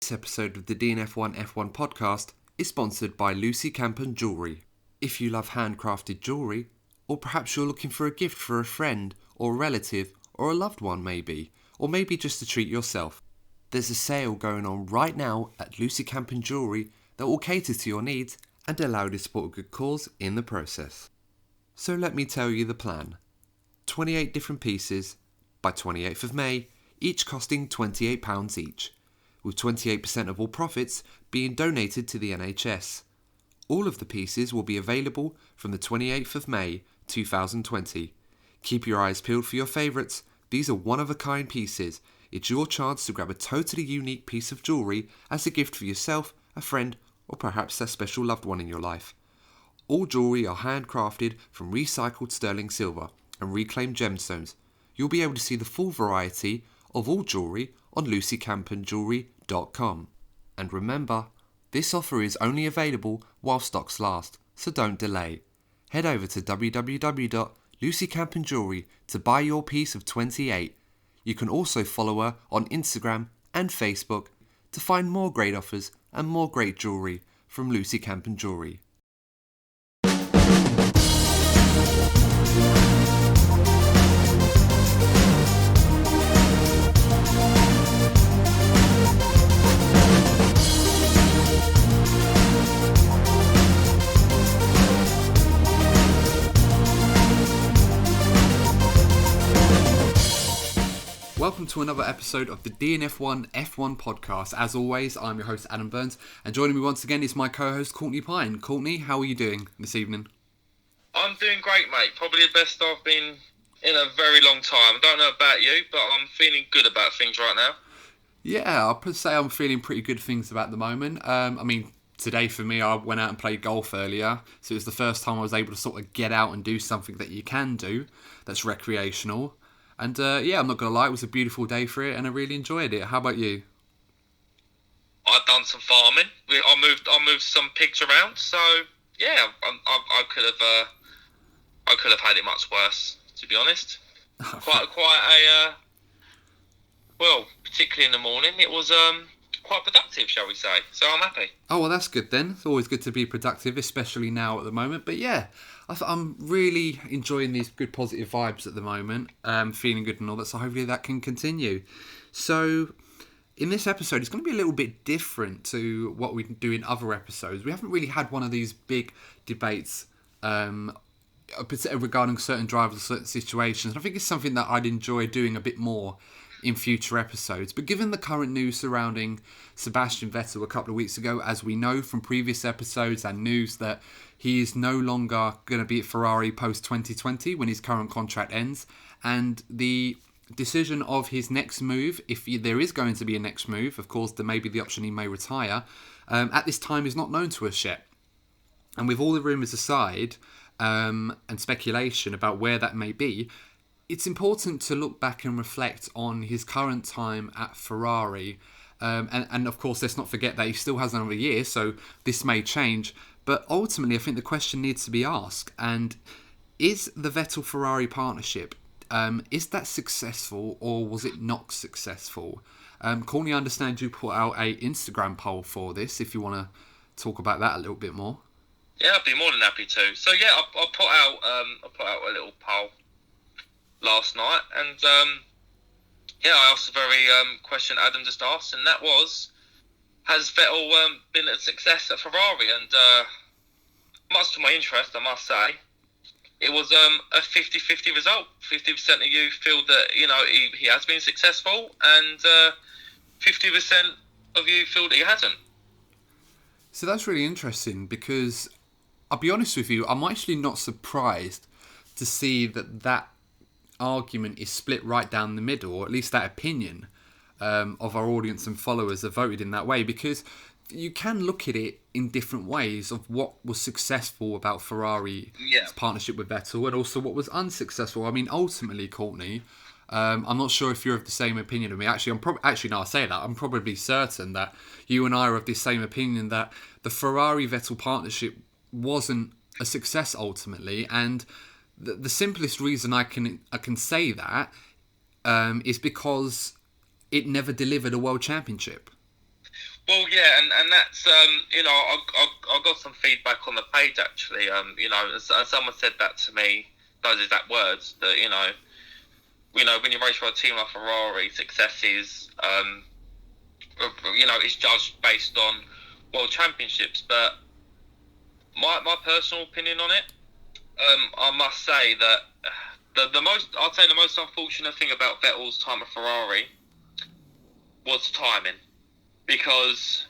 This episode of the DNF1 F1 podcast is sponsored by Lucy Campen Jewellery. If you love handcrafted jewellery, or perhaps you're looking for a gift for a friend or a relative or a loved one maybe, or maybe just to treat yourself, there's a sale going on right now at Lucy Campen Jewellery that will cater to your needs and allow you to support a good cause in the process. So let me tell you the plan. 28 different pieces by 28th of May, each costing £28 each, with 28% of all profits being donated to the NHS. All of the pieces will be available from the 28th of May 2020. Keep your eyes peeled for your favourites. These are one-of-a-kind pieces. It's your chance to grab a totally unique piece of jewellery as a gift for yourself, a friend, or perhaps a special loved one in your life. All jewellery are handcrafted from recycled sterling silver and reclaimed gemstones. You'll be able to see the full variety of all jewellery on lucycampenjewellery.com. And remember, this offer is only available while stocks last, so don't delay. Head over to www.lucycampenjewellery to buy your piece of 28. You can also follow her on Instagram and Facebook to find more great offers and more great jewellery from Lucy Campen Jewellery. Welcome to another episode of the DNF1 F1 podcast. As always, I'm your host Adam Burns, and joining me once again is my co-host Courtney Pine. Courtney, how are you doing this evening? I'm doing great, mate. Probably the best I've been in a very long time. I don't know about you, but I'm feeling good about things right now. Yeah, I'll say I'm feeling pretty good things about the moment. Today for me, I went out and played golf earlier, so it was the first time I was able to sort of get out and do something that you can do that's recreational. And I'm not going to lie, it was a beautiful day for it and I really enjoyed it. How about you? I've done some farming. I moved some pigs around, so yeah, I could have had it much worse, to be honest. Particularly in the morning, it was quite productive, shall we say. So I'm happy. Oh, well, that's good then. It's always good to be productive, especially now at the moment. But yeah, I'm really enjoying these good positive vibes at the moment, feeling good and all that, so hopefully that can continue. So in this episode, it's going to be a little bit different to what we do in other episodes. We haven't really had one of these big debates regarding certain drivers or certain situations. I think it's something that I'd enjoy doing a bit more in future episodes. But given the current news surrounding Sebastian Vettel a couple of weeks ago, as we know from previous episodes and news that he is no longer going to be at Ferrari post-2020 when his current contract ends, and the decision of his next move, if there is going to be a next move, of course there may be the option he may retire, at this time is not known to us yet. And with all the rumours aside and speculation about where that may be, it's important to look back and reflect on his current time at Ferrari. And of course, let's not forget that he still has another year, so this may change. But ultimately, I think the question needs to be asked. And is the Vettel-Ferrari partnership, is that successful or was it not successful? Courtney, I understand you put out a Instagram poll for this, if you want to talk about that a little bit more. Yeah, I'd be more than happy to. So yeah, I put out a little poll last night, and I asked the very question Adam just asked, and that was, has Vettel been a success at Ferrari? And much to my interest, I must say, it was a 50-50 result. 50% of you feel that he has been successful, and 50% of you feel that he hasn't. So that's really interesting, because I'll be honest with you, I'm actually not surprised to see that argument is split right down the middle, or at least that opinion of our audience and followers have voted in that way, because you can look at it in different ways of what was successful about Ferrari's partnership with Vettel and also what was unsuccessful. I mean, ultimately, Courtney, I'm not sure if you're of the same opinion of me. Actually, I say that. I'm probably certain that you and I are of the same opinion that the Ferrari-Vettel partnership wasn't a success ultimately, and the simplest reason I can say that is because it never delivered a world championship. Well, yeah, and that's I got some feedback on the page actually. And someone said that to me, those exact words that when you race for a team like Ferrari, success is it's judged based on world championships. But my personal opinion on it, I must say that I'd say the most unfortunate thing about Vettel's time at Ferrari was timing, because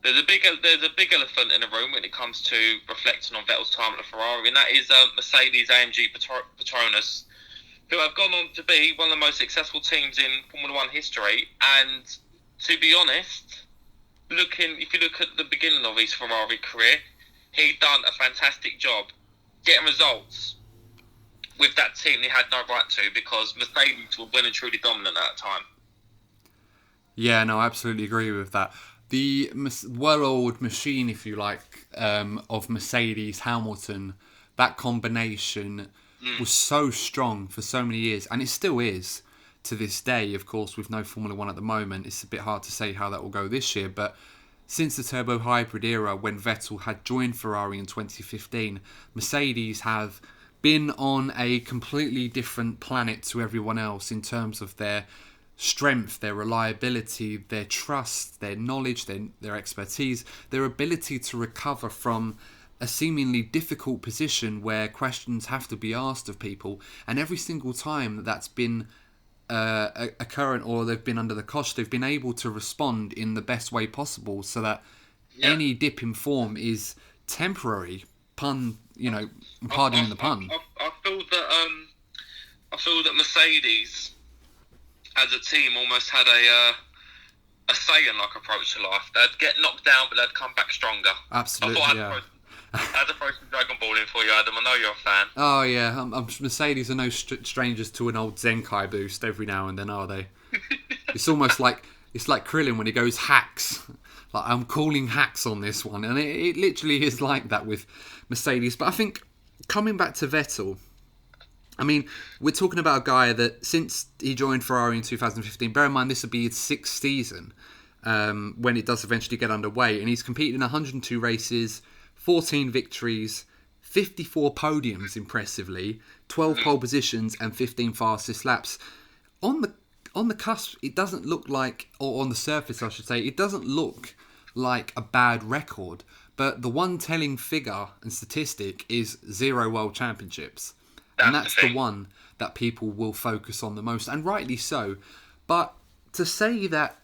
there's a big elephant in the room when it comes to reflecting on Vettel's time at Ferrari, and that is Mercedes AMG Petronas, who have gone on to be one of the most successful teams in Formula One history. And to be honest, if you look at the beginning of his Ferrari career, he'd done a fantastic job getting results with that team he had no right to, because Mercedes were well and truly dominant at that time. Yeah, no, I absolutely agree with that. The well-oiled machine, if you like, of Mercedes Hamilton, that combination was so strong for so many years, and it still is to this day. Of course, with no Formula One at the moment, it's a bit hard to say how that will go this year, but since the turbo hybrid era, when Vettel had joined Ferrari in 2015, Mercedes have been on a completely different planet to everyone else in terms of their strength, their reliability, their trust, their knowledge, their expertise, their ability to recover from a seemingly difficult position where questions have to be asked of people. And every single time that's been occurring, or they've been under the cosh, they've been able to respond in the best way possible, so that any dip in form is temporary. Pardoning the pun. I feel that Mercedes, as a team, almost had a Saiyan-like approach to life. They'd get knocked down, but they'd come back stronger. Absolutely, I had to throw some Dragon Ball in for you, Adam. I know you're a fan. Oh yeah, Mercedes are no strangers to an old Zenkai boost every now and then, are they? It's almost like Krillin when he goes hacks. Like, I'm calling hacks on this one, and it literally is like that with Mercedes. But I think, coming back to Vettel, I mean, we're talking about a guy that, since he joined Ferrari in 2015, bear in mind this will be his sixth season when it does eventually get underway, and he's competed in 102 races, 14 victories, 54 podiums, impressively, 12 pole positions, and 15 fastest laps. On the cusp, it doesn't look like, or on the surface, I should say, it doesn't look like a bad record. But the one telling figure and statistic is 0 world championships. And that's the one that people will focus on the most, and rightly so. But to say that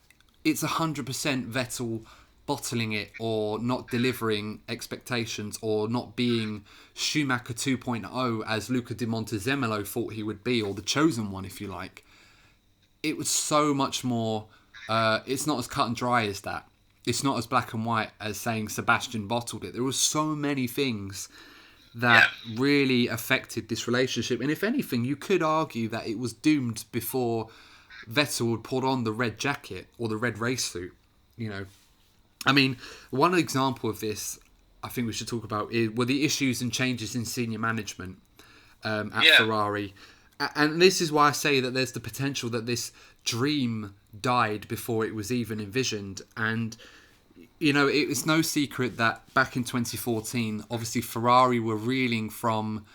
it's 100% Vettel bottling it, or not delivering expectations, or not being Schumacher 2.0 as Luca Di Montezemolo thought he would be, or the chosen one, if you like, it was so much more. It's not as cut and dry as that. It's not as black and white as saying Sebastian bottled it. There were so many things that really affected this relationship. And if anything, you could argue that it was doomed before Vettel had put on the red jacket or the red race suit. I mean, one example of this I think we should talk about were the issues and changes in senior management at Ferrari. And this is why I say that there's the potential that this dream died before it was even envisioned. And, it's no secret that back in 2014, obviously Ferrari were reeling from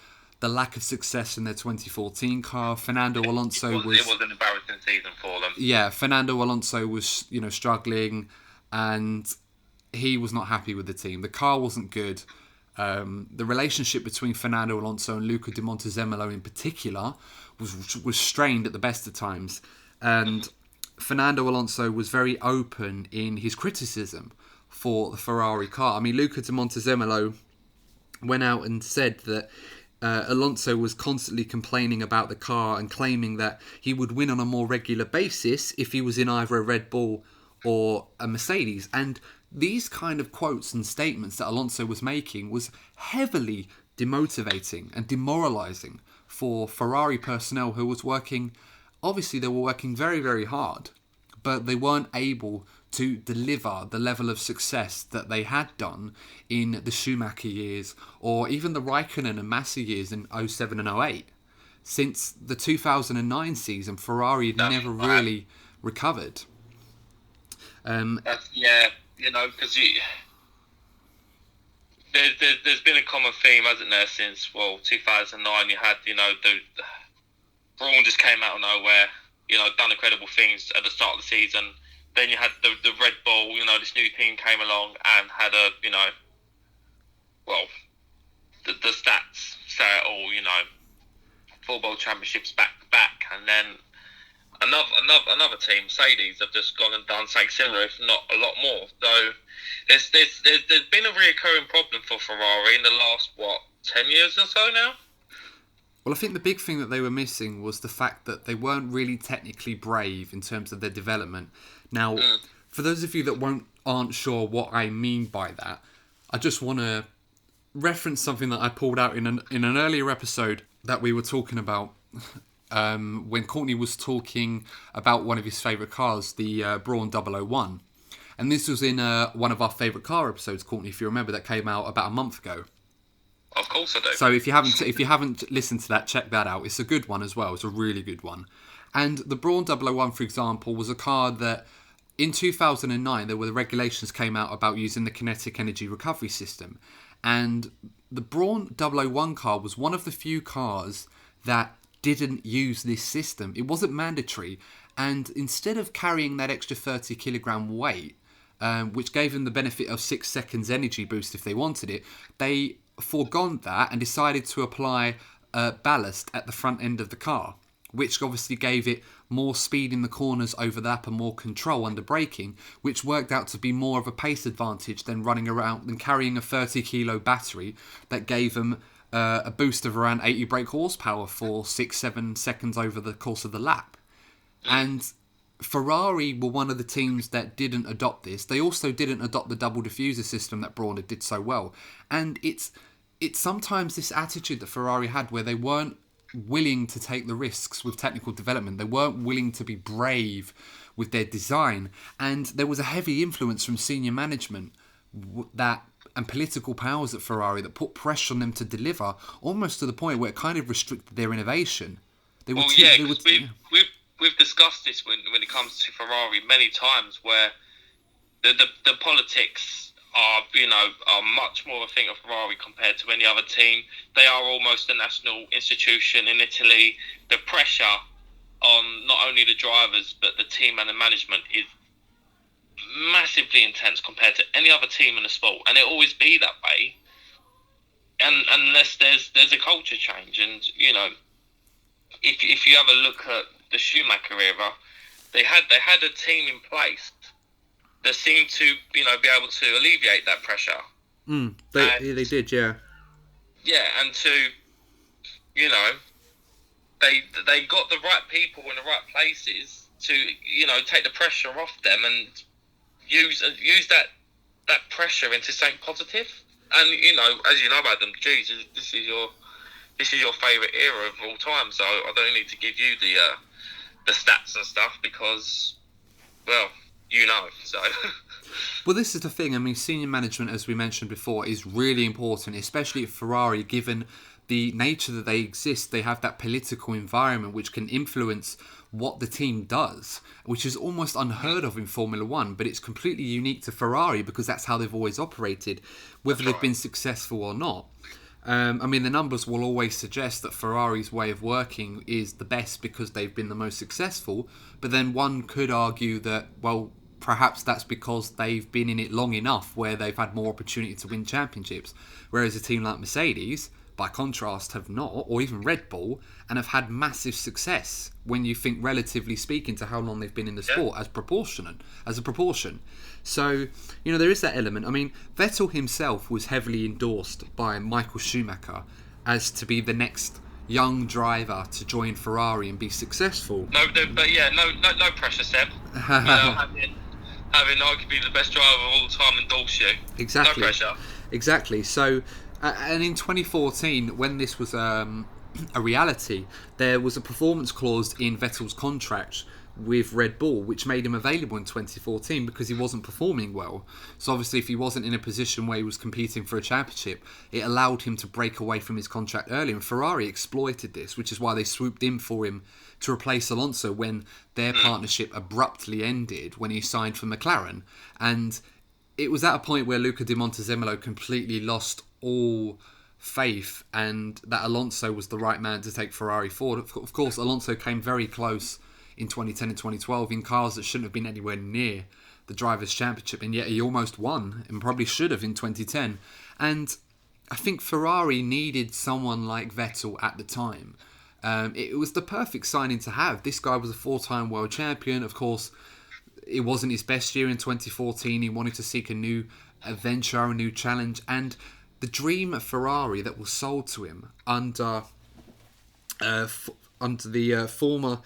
the lack of success in their 2014 car. Fernando Alonso It was an embarrassing season for them. Yeah, Fernando Alonso was, struggling, and he was not happy with the team. The car wasn't good. The relationship between Fernando Alonso and Luca Di Montezemolo in particular was strained at the best of times. And Fernando Alonso was very open in his criticism for the Ferrari car. I mean, Luca Di Montezemolo went out and said that Alonso was constantly complaining about the car and claiming that he would win on a more regular basis if he was in either a Red Bull or a Mercedes. And these kind of quotes and statements that Alonso was making was heavily demotivating and demoralising for Ferrari personnel who was working. Obviously, they were working very, very hard, but they weren't able to deliver the level of success that they had done in the Schumacher years, or even the Raikkonen and Massa years in 07 and 08. Since the 2009 season, Ferrari had never really recovered. Because there's been a common theme, hasn't there, since 2009. You had the Braun just came out of nowhere, done incredible things at the start of the season. Then you had the Red Bull, this new team came along and had the stats say it all, 4 World Championships back to back, and then another team, Mercedes, have just gone and done something similar, if not a lot more. So there's been a reoccurring problem for Ferrari in the last 10 years or so now. Well, I think the big thing that they were missing was the fact that they weren't really technically brave in terms of their development. Now, for those of you that aren't sure what I mean by that, I just want to reference something that I pulled out in an earlier episode that we were talking about when Courtney was talking about one of his favourite cars, the Braun 001. And this was in one of our favourite car episodes, Courtney, if you remember, that came out about a month ago. Of course I do. So if you haven't listened to that, check that out. It's a good one as well. It's a really good one. And the Braun 001, for example, was a car that in 2009 the regulations came out about using the kinetic energy recovery system. And the Braun 001 car was one of the few cars that didn't use this system. It wasn't mandatory. And instead of carrying that extra 30 kilogram weight, which gave them the benefit of 6 seconds energy boost if they wanted it, they foregone that and decided to apply ballast at the front end of the car, which obviously gave it more speed in the corners over the lap and more control under braking, which worked out to be more of a pace advantage than running around and carrying a 30 kilo battery that gave them a boost of around 80 brake horsepower for 6-7 seconds over the course of the lap. And Ferrari were one of the teams that didn't adopt this. They also didn't adopt the double diffuser system that Braun did so well. And it's sometimes this attitude that Ferrari had where they weren't willing to take the risks with technical development. They weren't willing to be brave with their design. And there was a heavy influence from senior management and political powers at Ferrari that put pressure on them to deliver, almost to the point where it kind of restricted their innovation. We've discussed this when it comes to Ferrari many times, where the politics are much more a thing of Ferrari compared to any other team. They are almost a national institution in Italy. The pressure on not only the drivers but the team and the management is massively intense compared to any other team in the sport, and it'll always be that way, and unless there's a culture change. And if you have a look at the Schumacher era, they had a team in place that seemed to be able to alleviate that pressure. They did, yeah. Yeah, and they got the right people in the right places to take the pressure off them and use that pressure into something positive. And as you know about them, geez, this is your favourite era of all time, so I don't need to give you the stats and stuff because, well, so. Well, this is the thing. I mean, senior management, as we mentioned before, is really important, especially at Ferrari, given the nature that they exist. They have that political environment which can influence what the team does, which is almost unheard of in Formula One, but it's completely unique to Ferrari because that's how they've always operated, whether they've been successful or not. I mean, the numbers will always suggest that Ferrari's way of working is the best because they've been the most successful, but then one could argue that, well, perhaps that's because they've been in it long enough where they've had more opportunity to win championships, whereas a team like Mercedes, by contrast, have not, or even Red Bull, and have had massive success when you think, relatively speaking, to how long they've been in the sport as a proportion. So, there is that element. I mean, Vettel himself was heavily endorsed by Michael Schumacher as to be the next young driver to join Ferrari and be successful. No pressure, Seb. Having arguably the best driver of all time endorse you. Exactly. No pressure. Exactly. So, and in 2014, when this was a reality, there was a performance clause in Vettel's contract with Red Bull, which made him available in 2014 because he wasn't performing well. So obviously if he wasn't in a position where he was competing for a championship, it allowed him to break away from his contract early, and Ferrari exploited this, which is why they swooped in for him to replace Alonso when their partnership abruptly ended when he signed for McLaren. And it was at a point where Luca Di Montezemolo completely lost all faith and that Alonso was the right man to take Ferrari forward. Of course, Alonso came very close in 2010 and 2012 in cars that shouldn't have been anywhere near the Drivers' Championship, and yet he almost won and probably should have in 2010. And I think Ferrari needed someone like Vettel at the time. It was the perfect signing to have. This guy was a 4-time world champion. Of course, it wasn't his best year in 2014. He wanted to seek a new adventure, a new challenge, and the dream of Ferrari that was sold to him under the former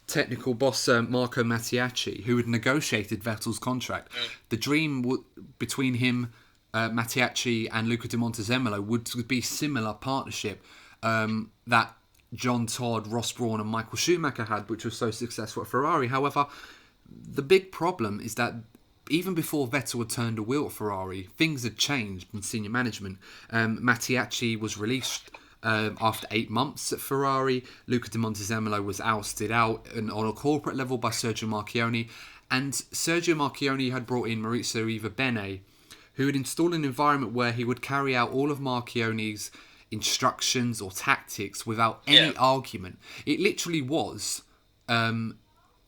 technical boss Marco Mattiacci, who had negotiated Vettel's contract. The dream between him, Mattiacci, and Luca Di Montezemolo would be similar partnership that John Todd, Ross Brawn, and Michael Schumacher had, which was so successful at Ferrari. However, the big problem is that even before Vettel had turned a wheel at Ferrari, things had changed in senior management. Mattiacci was released after 8 months at Ferrari. Luca Di Montezemolo was ousted out on a corporate level by Sergio Marchionne. And Sergio Marchionne had brought in Maurizio Ivabene, who had installed an environment where he would carry out all of Marchionne's instructions or tactics without any argument. It literally was an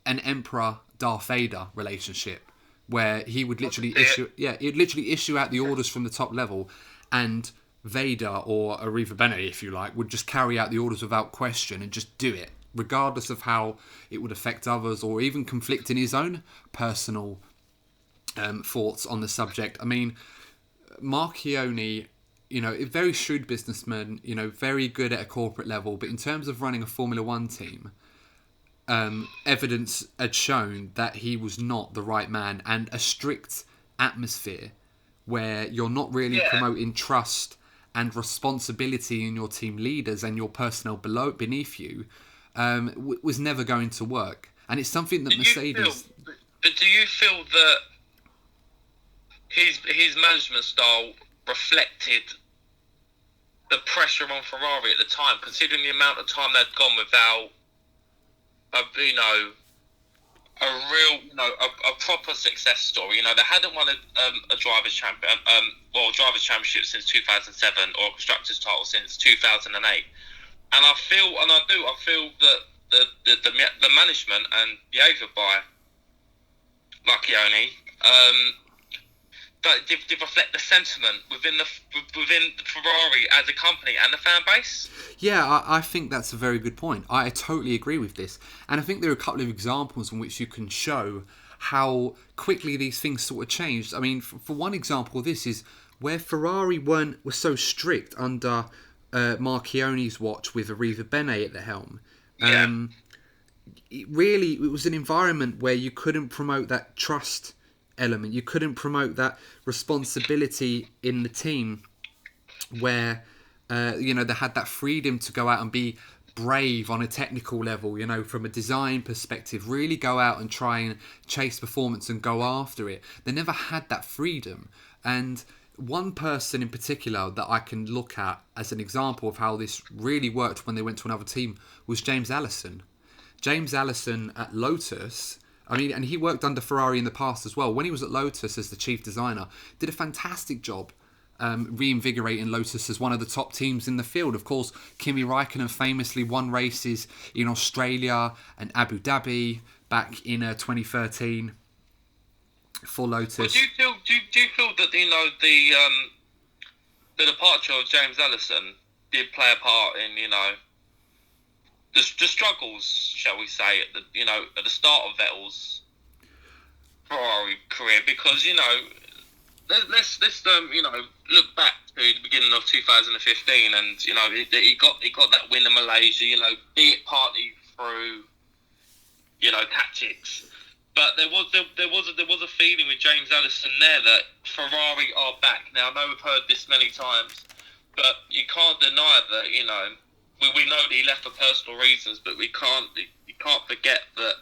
Emperor Darth Vader relationship, where he would literally issue out the orders from the top level, and Vader, or Arriva Bene if you like, would just carry out the orders without question and just do it, regardless of how it would affect others or even conflict in his own personal thoughts on the subject. I mean, Marchionne, a very shrewd businessman, very good at a corporate level, but in terms of running a Formula One team, evidence had shown that he was not the right man, and a strict atmosphere where you're not really promoting trust and responsibility in your team leaders and your personnel beneath you was never going to work. And it's something that Mercedes... But do you feel that his management style reflected the pressure on Ferrari at the time, considering the amount of time they'd gone without a proper success story? They hadn't won a drivers' championship since 2007, or a constructors' title since 2008. And I feel that the management and behaviour by Marchionne did reflect the sentiment within Ferrari as a company and the fan base. Yeah, I think that's a very good point. I totally agree with this. And I think there are a couple of examples in which you can show how quickly these things sort of changed. I mean, for one example, this is where Ferrari were so strict under Marchionne's watch with Arriva Bene at the helm. It was an environment where you couldn't promote that trust element. You couldn't promote that responsibility in the team where they had that freedom to go out and be brave on a technical level, from a design perspective, really go out and try and chase performance and go after it. They never had that freedom. And one person in particular that I can look at as an example of how this really worked when they went to another team was James Allison. James Allison at Lotus, and he worked under Ferrari in the past as well. When he was at Lotus as the chief designer, did a fantastic job reinvigorating Lotus as one of the top teams in the field. Of course, Kimi Raikkonen famously won races in Australia and Abu Dhabi back in 2013 for Lotus. Well, do you feel that the departure of James Allison did play a part in the struggles, shall we say, at the start of Vettel's Ferrari career? Because let's look back to the beginning of 2015, and he got that win in Malaysia. Be it partly through tactics, but there was a feeling with James Allison there that Ferrari are back. Now I know we've heard this many times, but you can't deny that we know that he left for personal reasons, but you can't forget that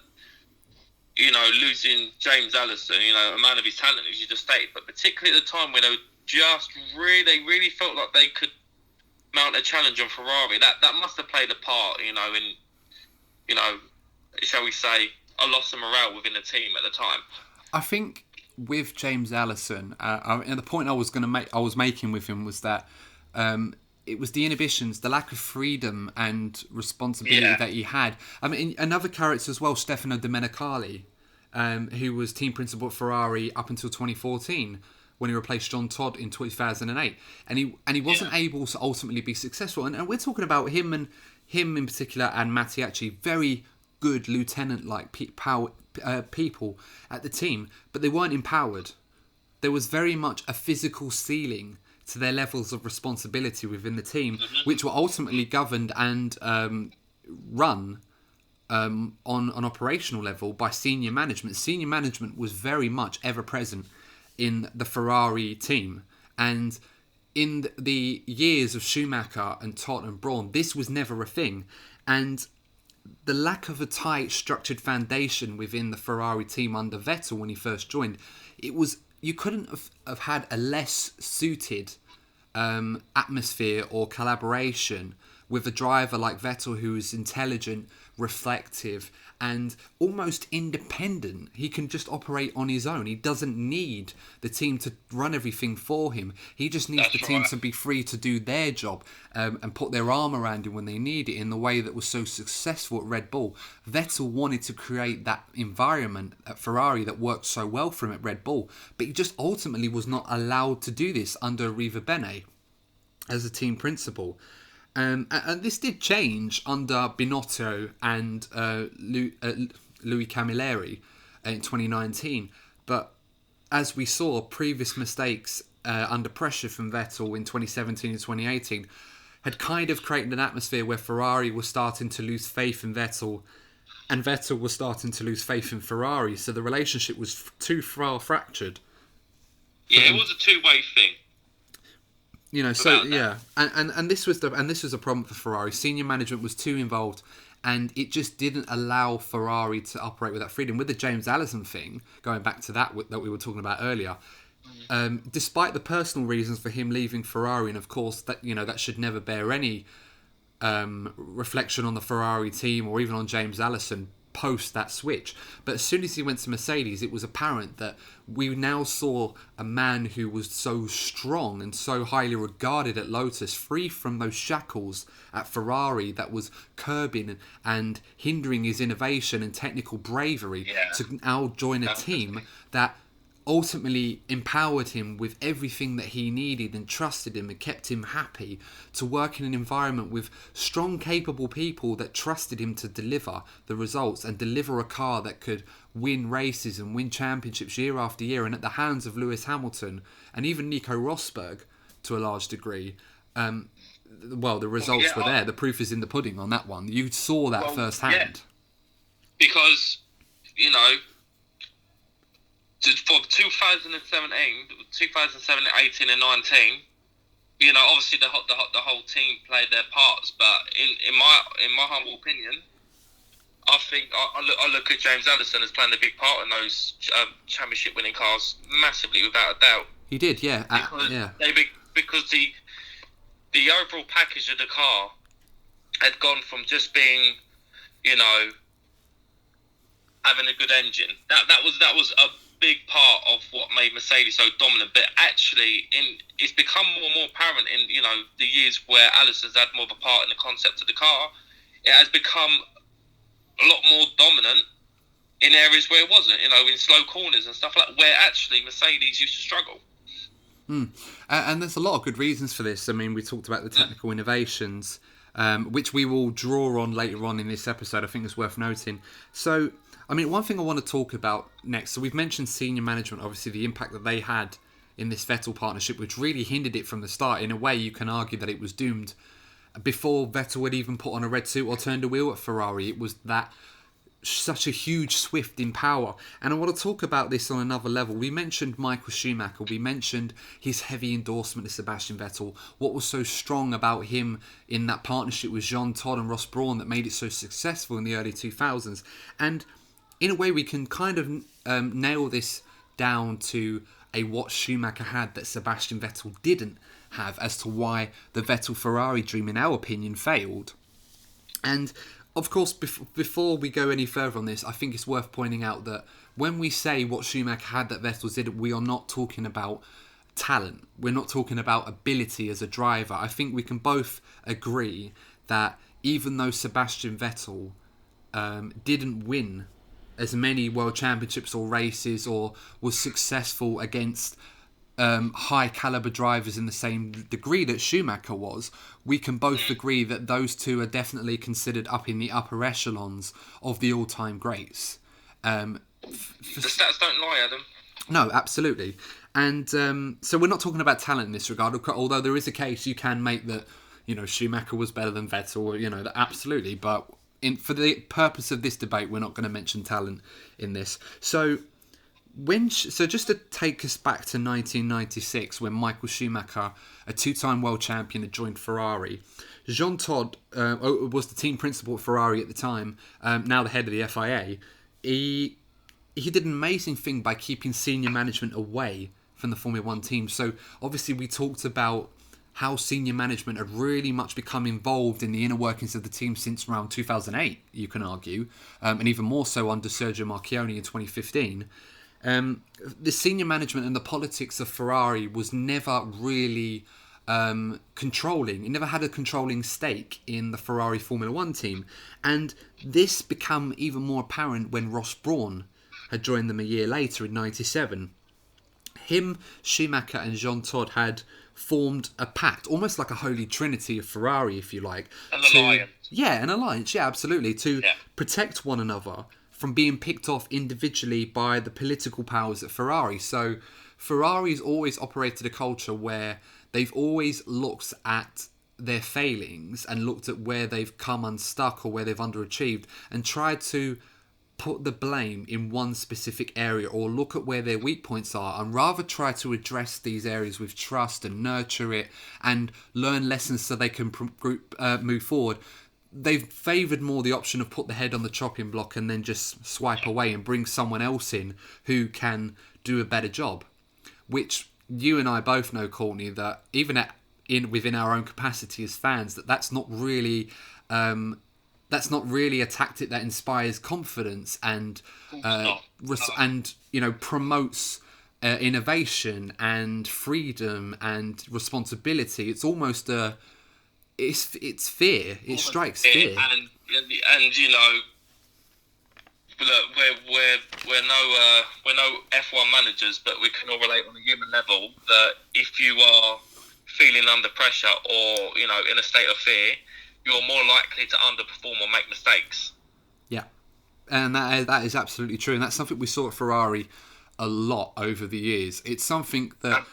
losing James Allison, a man of his talent, as you just stated, but particularly at the time when they really felt like they could mount a challenge on Ferrari. That must have played a part, in shall we say, a loss of morale within the team at the time. I think with James Allison, and the point I was making with him was that it was the inhibitions, the lack of freedom and responsibility that he had. I mean, another character as well, Stefano Domenicali, who was team principal at Ferrari up until 2014, when he replaced John Todd in 2008, and he wasn't able to ultimately be successful. And we're talking about him in particular, and Mattiacci, very good lieutenant-like people at the team, but they weren't empowered. There was very much a physical ceiling to their levels of responsibility within the team, which were ultimately governed and run on an operational level by senior management. Senior management was very much ever present in the Ferrari team, and in the years of Schumacher and Todt and Brawn, this was never a thing. And the lack of a tight, structured foundation within the Ferrari team under Vettel when he first joined, you couldn't have had a less suited atmosphere or collaboration with a driver like Vettel, who is intelligent, reflective, and almost independent. He can just operate on his own. He doesn't need the team to run everything for him. He just needs the team to be free to do their job and put their arm around him when they need it, in the way that was so successful at Red Bull. Vettel wanted to create that environment at Ferrari that worked so well for him at Red Bull, but he just ultimately was not allowed to do this under Riva Bene as a team principal. And this did change under Binotto and Louis Camilleri in 2019. But as we saw, previous mistakes under pressure from Vettel in 2017 and 2018 had kind of created an atmosphere where Ferrari was starting to lose faith in Vettel, and Vettel was starting to lose faith in Ferrari. So the relationship was too far fractured. Yeah, it was a two-way thing. And this was a problem for Ferrari. Senior management was too involved, and it just didn't allow Ferrari to operate with that freedom. With the James Allison thing, going back to that we were talking about earlier, despite the personal reasons for him leaving Ferrari, and of course that should never bear any reflection on the Ferrari team or even on James Allison post that switch. But as soon as he went to Mercedes, it was apparent that we now saw a man who was so strong and so highly regarded at Lotus, free from those shackles at Ferrari that was curbing and hindering his innovation and technical bravery, to now join a team that ultimately empowered him with everything that he needed and trusted him and kept him happy, to work in an environment with strong, capable people that trusted him to deliver the results and deliver a car that could win races and win championships year after year. And at the hands of Lewis Hamilton and even Nico Rosberg to a large degree, the results were there. The proof is in the pudding on that one. You saw that firsthand. Because, for 2017, 18 and 19, obviously the whole team played their parts, but in my humble opinion, I think I look at James Allison as playing a big part in those championship winning cars massively, without a doubt. He did, yeah. Because the overall package of the car had gone from just being, having a good engine. That was a big part of what made Mercedes so dominant, but actually it's become more and more apparent in the years where Allison's had more of a part in the concept of the car. It has become a lot more dominant in areas where it wasn't, in slow corners and stuff like, where actually Mercedes used to struggle. And there's a lot of good reasons for this. I mean, we talked about the technical innovations, which we will draw on later on in this episode. I think it's worth noting. So, I mean, one thing I want to talk about next, so we've mentioned senior management, obviously the impact that they had in this Vettel partnership, which really hindered it from the start. In a way, you can argue that it was doomed before Vettel had even put on a red suit or turned a wheel at Ferrari. It was such a huge swift in power. And I want to talk about this on another level. We mentioned Michael Schumacher. We mentioned his heavy endorsement of Sebastian Vettel. What was so strong about him in that partnership with Jean Todt and Ross Brawn that made it so successful in the early 2000s. And in a way, we can kind of nail this down to what Schumacher had that Sebastian Vettel didn't have, as to why the Vettel Ferrari dream, in our opinion, failed. And of course, before we go any further on this, I think it's worth pointing out that when we say what Schumacher had that Vettel didn't, we are not talking about talent. We're not talking about ability as a driver. I think we can both agree that even though Sebastian Vettel didn't win as many world championships or races, or was successful against high caliber drivers in the same degree that Schumacher was, we can both agree that those two are definitely considered up in the upper echelons of the all-time greats. The stats don't lie, Adam. No, absolutely. And so we're not talking about talent in this regard, although there is a case you can make that, Schumacher was better than Vettel, absolutely. But for the purpose of this debate, we're not going to mention talent in this. So just to take us back to 1996, when Michael Schumacher, a two-time world champion, had joined Ferrari. Jean Todt was the team principal at Ferrari at the time, now the head of the FIA. He did an amazing thing by keeping senior management away from the Formula One team. So obviously we talked about how senior management had really much become involved in the inner workings of the team since around 2008, you can argue, and even more so under Sergio Marchionne in 2015. The senior management and the politics of Ferrari was never really controlling. It never had a controlling stake in the Ferrari Formula One team. And this became even more apparent when Ross Brawn had joined them a year later in 97. Him, Schumacher and Jean Todt had formed a pact, almost like a holy trinity of Ferrari, if you like. An alliance. Yeah, an alliance, yeah, absolutely. To protect one another from being picked off individually by the political powers at Ferrari. So Ferrari's always operated a culture where they've always looked at their failings and looked at where they've come unstuck or where they've underachieved and tried to put the blame in one specific area, or look at where their weak points are and rather try to address these areas with trust and nurture it and learn lessons so they can move forward. They've favoured more the option of put the head on the chopping block and then just swipe away and bring someone else in who can do a better job. Which you and I both know, Courtney, that even within our own capacity as fans, that's not really a tactic that inspires confidence and promotes innovation and freedom and responsibility. It's almost it's fear. It strikes fear. And look, we're no F1 managers, but we can all relate on a human level that if you are feeling under pressure or in a state of fear, you're more likely to underperform or make mistakes. Yeah, and that is absolutely true, and that's something we saw at Ferrari a lot over the years. It's something that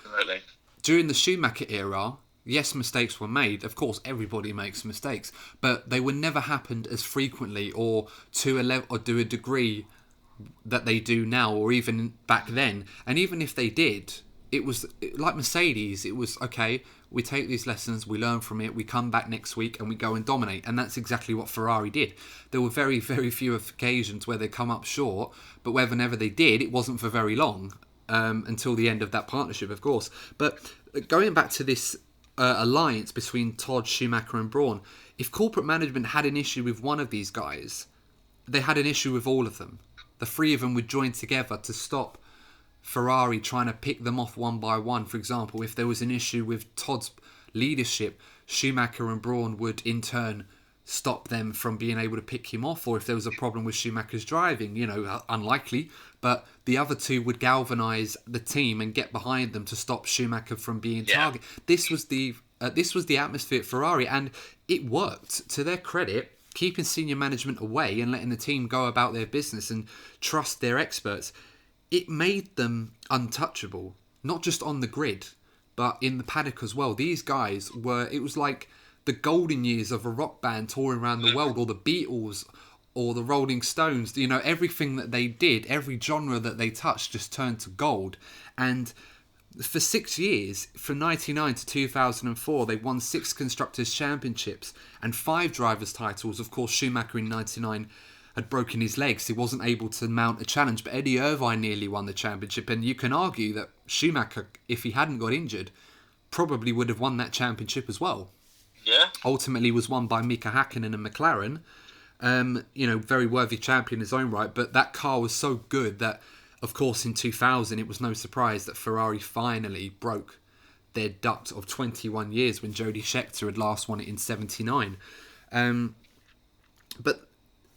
during the Schumacher era, yes, mistakes were made. Of course, everybody makes mistakes, but they would never happen as frequently or to a degree that they do now, or even back then. And even if they did, it was like Mercedes. It was okay. We take these lessons, we learn from it, we come back next week and we go and dominate. And that's exactly what Ferrari did. There were very, very few occasions where they come up short, but whenever they did, it wasn't for very long, until the end of that partnership, of course. But going back to this alliance between Todt, Schumacher and Brawn, if corporate management had an issue with one of these guys, they had an issue with all of them. The three of them would join together to stop Ferrari trying to pick them off one by one. For example, if there was an issue with Todd's leadership, Schumacher and Brawn would in turn stop them from being able to pick him off. Or if there was a problem with Schumacher's driving, unlikely, but the other two would galvanise the team and get behind them to stop Schumacher from being targeted. This was the atmosphere at Ferrari, and it worked to their credit, keeping senior management away and letting the team go about their business and trust their experts. It made them untouchable, not just on the grid, but in the paddock as well. These guys it was like the golden years of a rock band touring around the world, or the Beatles, or the Rolling Stones. Everything that they did, every genre that they touched just turned to gold. And for 6 years, from 1999 to 2004, they won 6 Constructors' Championships and 5 Drivers' titles. Of course, Schumacher in 1999 had broken his legs. He wasn't able to mount a challenge, but Eddie Irvine nearly won the championship, and you can argue that Schumacher, if he hadn't got injured, probably would have won that championship as well. Yeah. Ultimately was won by Mika Hakkinen and McLaren. Very worthy champion in his own right, but that car was so good that, of course, in 2000, it was no surprise that Ferrari finally broke their duct of 21 years when Jody Scheckter had last won it in 79. But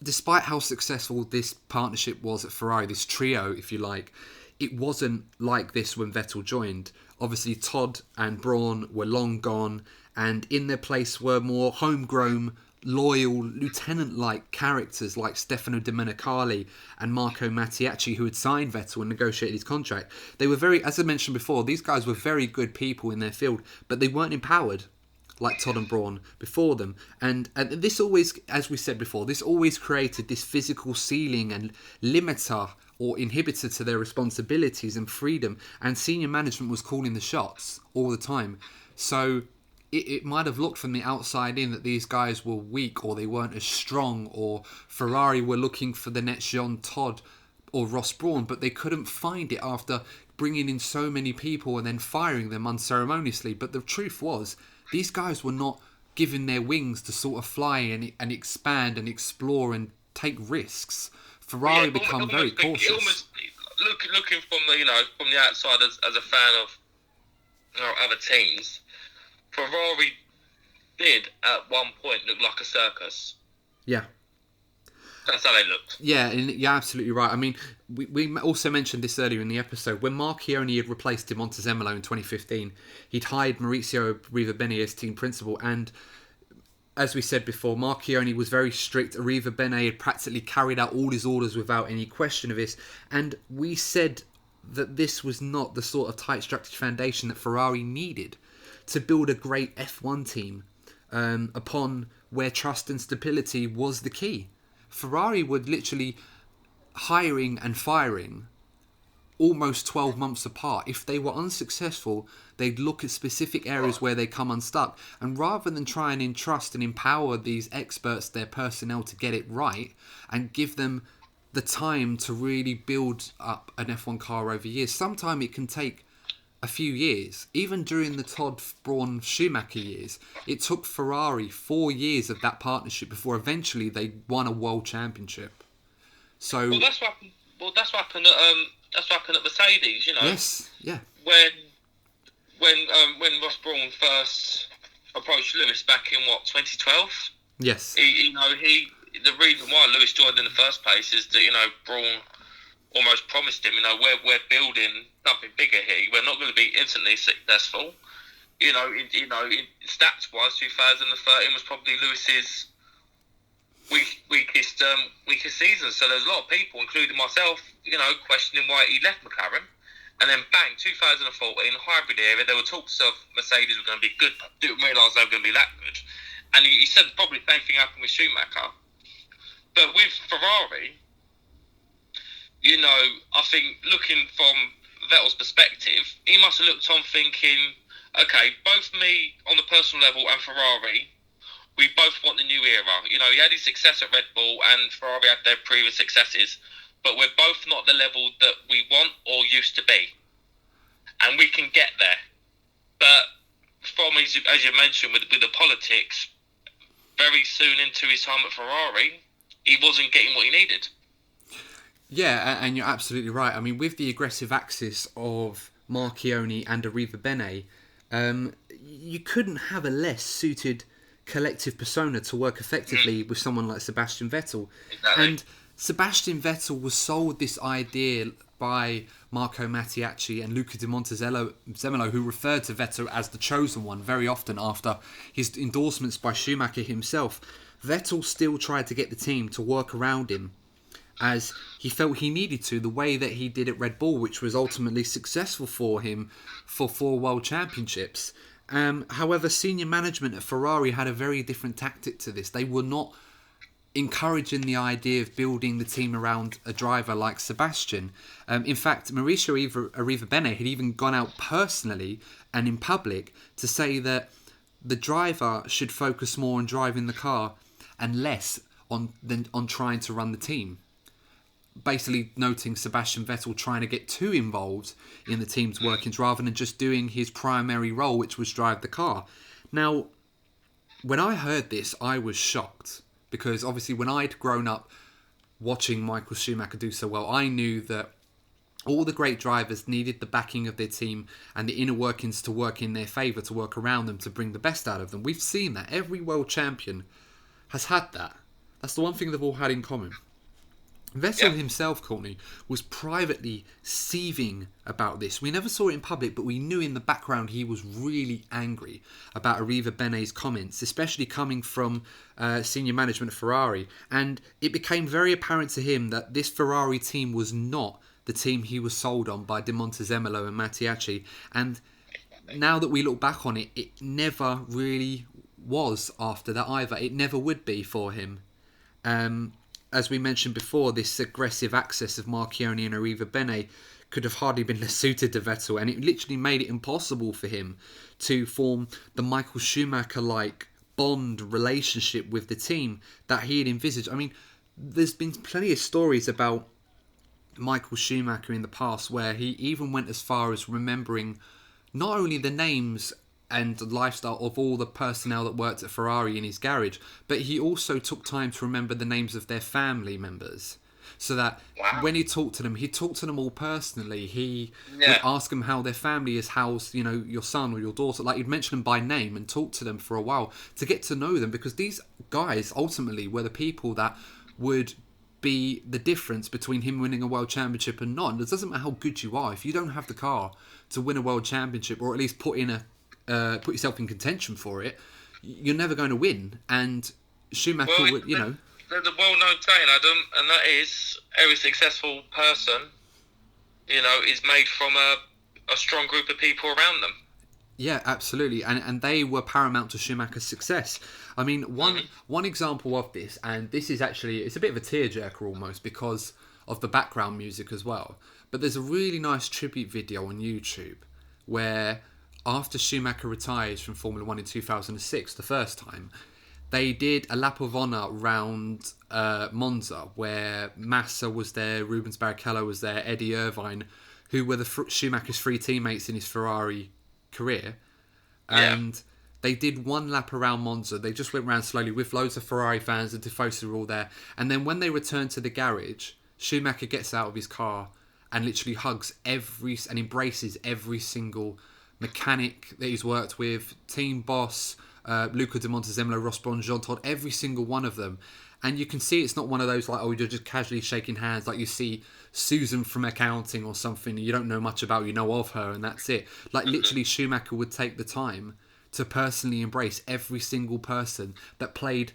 despite how successful this partnership was at Ferrari, this trio, if you like, it wasn't like this when Vettel joined. Obviously, Todd and Brawn were long gone, and in their place were more homegrown, loyal, lieutenant-like characters like Stefano Domenicali and Marco Mattiacci, who had signed Vettel and negotiated his contract. They were very, as I mentioned before, these guys were very good people in their field, but they weren't empowered like Todd and Brawn before them. And this always, as we said before, this always created this physical ceiling and limiter or inhibitor to their responsibilities and freedom. And senior management was calling the shots all the time. So it might have looked from the outside in that these guys were weak or they weren't as strong, or Ferrari were looking for the next Jean Todt or Ross Brawn, but they couldn't find it after bringing in so many people and then firing them unceremoniously. But the truth was, these guys were not given their wings to sort of fly and expand and explore and take risks. Ferrari become very cautious. Looking from the outside as a fan of other teams, Ferrari did at one point look like a circus. Yeah. That's how they looked. Yeah, and you're absolutely right. I mean, we also mentioned this earlier in the episode. When Marchione had replaced Di Montezemolo in 2015, he'd hired Maurizio Arrivabene as team principal. And as we said before, Marchione was very strict. Arrivabene had practically carried out all his orders without any question of this. And we said that this was not the sort of tight structured foundation that Ferrari needed to build a great F1 team, upon where trust and stability was the key. Ferrari were literally hiring and firing almost 12 months apart. If they were unsuccessful, they'd look at specific areas where they come unstuck. And rather than try and entrust and empower these experts, their personnel, to get it right and give them the time to really build up an F1 car over years, sometimes it can take a few years. Even during the Todd, Brawn, Schumacher years, it took Ferrari 4 years of that partnership before eventually they won a world championship. So that's what happened at Mercedes. Yes, yeah. When Ross Brawn first approached Lewis back in 2012. Yes. The reason why Lewis joined in the first place is that Brawn almost promised him, we're building something bigger here. We're not going to be instantly successful. Stats wise, 2013 was probably Lewis's weakest season. So there's a lot of people, including myself, questioning why he left McLaren. And then bang, 2014, hybrid era, there were talks of Mercedes were going to be good, but didn't realise they were going to be that good. And he said probably the same thing happened with Schumacher. But with Ferrari, I think looking from Vettel's perspective, he must have looked on thinking, okay, both me on the personal level and Ferrari, we both want the new era. He had his success at Red Bull and Ferrari had their previous successes, but we're both not the level that we want or used to be. And we can get there. But from, as you mentioned, with the politics, very soon into his time at Ferrari, he wasn't getting what he needed. Yeah, and you're absolutely right. I mean, with the aggressive axis of Marchione and Arrivabene, you couldn't have a less suited collective persona to work effectively with someone like Sebastian Vettel. Exactly. And Sebastian Vettel was sold this idea by Marco Mattiacci and Luca Di Montezemolo, who referred to Vettel as the chosen one very often after his endorsements by Schumacher himself. Vettel still tried to get the team to work around him, as he felt he needed to, the way that he did at Red Bull, which was ultimately successful for him for 4 world championships. However, senior management at Ferrari had a very different tactic to this. They were not encouraging the idea of building the team around a driver like Sebastian. In fact, Maurizio Arrivabene had even gone out personally and in public to say that the driver should focus more on driving the car and less on trying to run the team. Basically noting Sebastian Vettel trying to get too involved in the team's workings rather than just doing his primary role, which was drive the car. Now, when I heard this, I was shocked because obviously when I'd grown up watching Michael Schumacher do so well, I knew that all the great drivers needed the backing of their team and the inner workings to work in their favour, to work around them, to bring the best out of them. We've seen that. Every world champion has had that. That's the one thing they've all had in common. Vettel himself, Courtney, was privately seething about this. We never saw it in public, but we knew in the background he was really angry about Arriva Bene's comments, especially coming from senior management of Ferrari. And it became very apparent to him that this Ferrari team was not the team he was sold on by De Montezemolo and Mattiacci. And now that we look back on it, it never really was after that either. It never would be for him. As we mentioned before, this aggressive access of Marchionni and Arriva Bene could have hardly been less suited to Vettel, and it literally made it impossible for him to form the Michael Schumacher-like bond relationship with the team that he had envisaged. I mean, there's been plenty of stories about Michael Schumacher in the past where he even went as far as remembering not only the names and the lifestyle of all the personnel that worked at Ferrari in his garage, but he also took time to remember the names of their family members. So that when he talked to them, he talked to them all personally. He would ask them how their family is, how's, your son or your daughter. Like, he'd mention them by name and talk to them for a while to get to know them, because these guys ultimately were the people that would be the difference between him winning a world championship and not. And it doesn't matter how good you are. If you don't have the car to win a world championship, or at least put yourself in contention for it, you're never going to win. And Schumacher would, There's a well-known saying, Adam, and that is every successful person, is made from a strong group of people around them. Yeah, absolutely. And they were paramount to Schumacher's success. I mean, one example of this, and this is actually, it's a bit of a tearjerker almost because of the background music as well. But there's a really nice tribute video on YouTube where after Schumacher retires from Formula 1 in 2006, the first time, they did a lap of honour round Monza, where Massa was there, Rubens Barrichello was there, Eddie Irvine, who were Schumacher's three teammates in his Ferrari career. And they did one lap around Monza. They just went around slowly with loads of Ferrari fans, and Tifosi were all there. And then when they returned to the garage, Schumacher gets out of his car and literally hugs and embraces every single mechanic that he's worked with, team boss, Luca de Montezemolo, Ross Brawn, Jean Todt, every single one of them. And you can see it's not one of those like, you're just casually shaking hands like you see Susan from accounting or something you don't know much about, you know of her, and that's it. Like, literally, Schumacher would take the time to personally embrace every single person that played,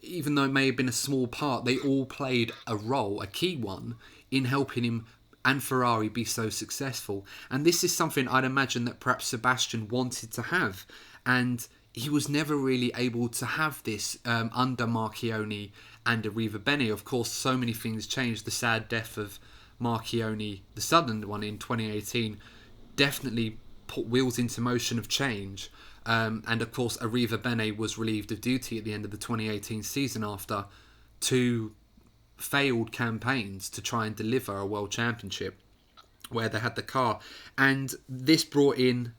even though it may have been a small part, they all played a role, a key one, in helping him and Ferrari be so successful. And this is something I'd imagine that perhaps Sebastian wanted to have, and he was never really able to have this under Marchionni and Arriva Bene. Of course, so many things changed. The sad death of Marchionni, the sudden one in 2018, definitely put wheels into motion of change. And of course, Arriva Bene was relieved of duty at the end of the 2018 season after two failed campaigns to try and deliver a world championship where they had the car. And this brought in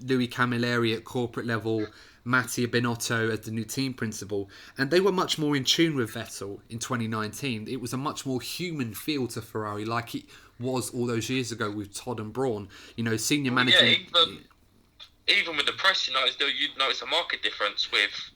Louis Camilleri at corporate level, Mattia Binotto as the new team principal, and they were much more in tune with Vettel in 2019. It was a much more human feel to Ferrari, like it was all those years ago with Todd and Brawn. Senior management. Yeah, even with the press, you'd notice a marked difference with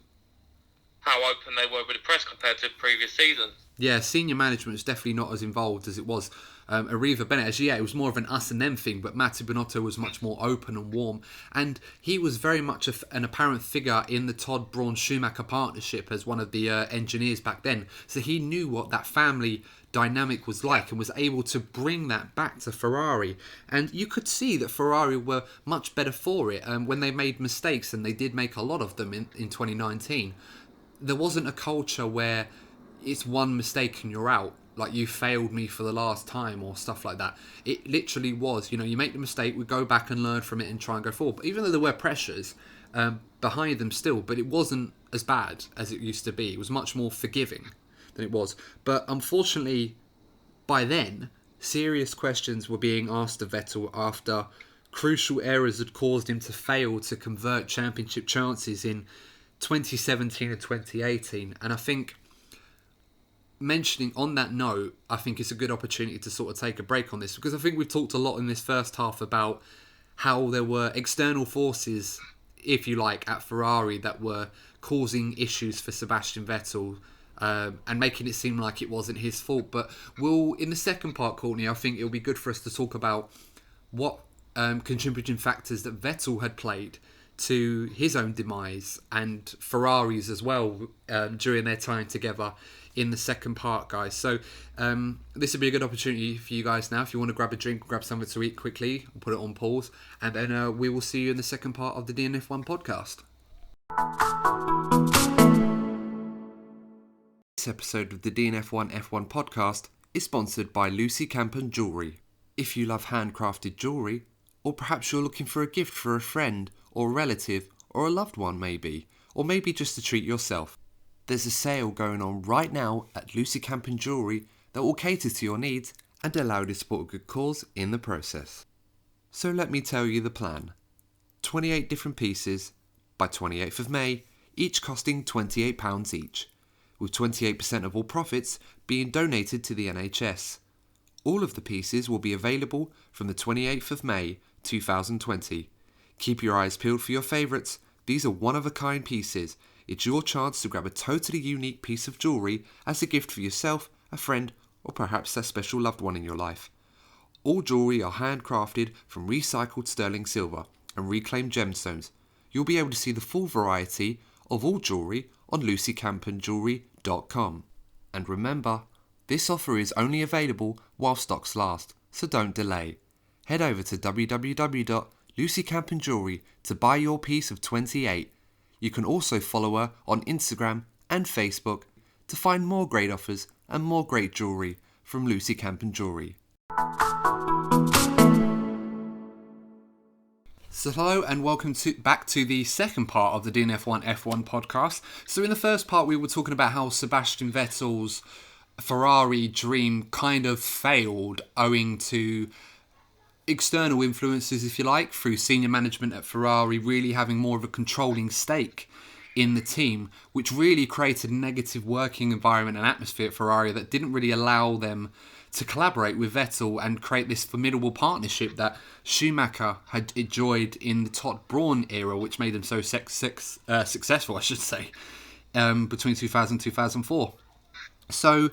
how open they were with the press compared to the previous season. Yeah, senior management was definitely not as involved as it was. Arriva Bene, it was more of an us and them thing, but Mattia Binotto was much more open and warm, and he was very much an apparent figure in the Todd Brawn Schumacher partnership as one of the engineers back then. So he knew what that family dynamic was like and was able to bring that back to Ferrari. And you could see that Ferrari were much better for it when they made mistakes, and they did make a lot of them in 2019. There wasn't a culture where it's one mistake and you're out, like you failed me for the last time or stuff like that. It literally was, you make the mistake, we go back and learn from it and try and go forward. But even though there were pressures behind them still, but it wasn't as bad as it used to be. It was much more forgiving. than it was. But unfortunately, by then, serious questions were being asked of Vettel after crucial errors had caused him to fail to convert championship chances in 2017 and 2018. And I think, mentioning on that note, I think it's a good opportunity to sort of take a break on this, because I think we've talked a lot in this first half about how there were external forces, if you like, at Ferrari that were causing issues for Sebastian Vettel, and making it seem like it wasn't his fault. But in the second part, Courtney, I think it'll be good for us to talk about what contributing factors that Vettel had played to his own demise, and Ferrari's as well, during their time together in the second part, guys. So this would be a good opportunity for you guys now. If you want to grab a drink, grab something to eat quickly, put it on pause, and then we will see you in the second part of the DNF1 podcast. This episode of the DNF1 F1 podcast is sponsored by Lucy Campen Jewellery. If you love handcrafted jewellery, or perhaps you're looking for a gift for a friend or a relative or a loved one maybe, or maybe just to treat yourself, there's a sale going on right now at Lucy Campen Jewellery that will cater to your needs and allow you to support a good cause in the process. So let me tell you the plan. 28 different pieces by 28th of May, each costing £28 each, with 28% of all profits being donated to the NHS. All of the pieces will be available from the 28th of May 2020. Keep your eyes peeled for your favourites. These are one-of-a-kind pieces. It's your chance to grab a totally unique piece of jewellery as a gift for yourself, a friend, or perhaps a special loved one in your life. All jewellery are handcrafted from recycled sterling silver and reclaimed gemstones. You'll be able to see the full variety of all jewellery on lucycampenjewellery.com. And remember, this offer is only available while stocks last, so don't delay. Head over to www.lucycampenjewellery to buy your piece of 28. You can also follow her on Instagram and Facebook to find more great offers and more great jewellery from Lucy Campen Jewellery. So hello and welcome back to the second part of the DNF1 F1 podcast. So in the first part we were talking about how Sebastian Vettel's Ferrari dream kind of failed owing to external influences, if you like, through senior management at Ferrari really having more of a controlling stake in the team, which really created a negative working environment and atmosphere at Ferrari that didn't really allow them to collaborate with Vettel and create this formidable partnership that Schumacher had enjoyed in the Todd Braun era, which made them so successful, I should say, between 2000 and 2004. So,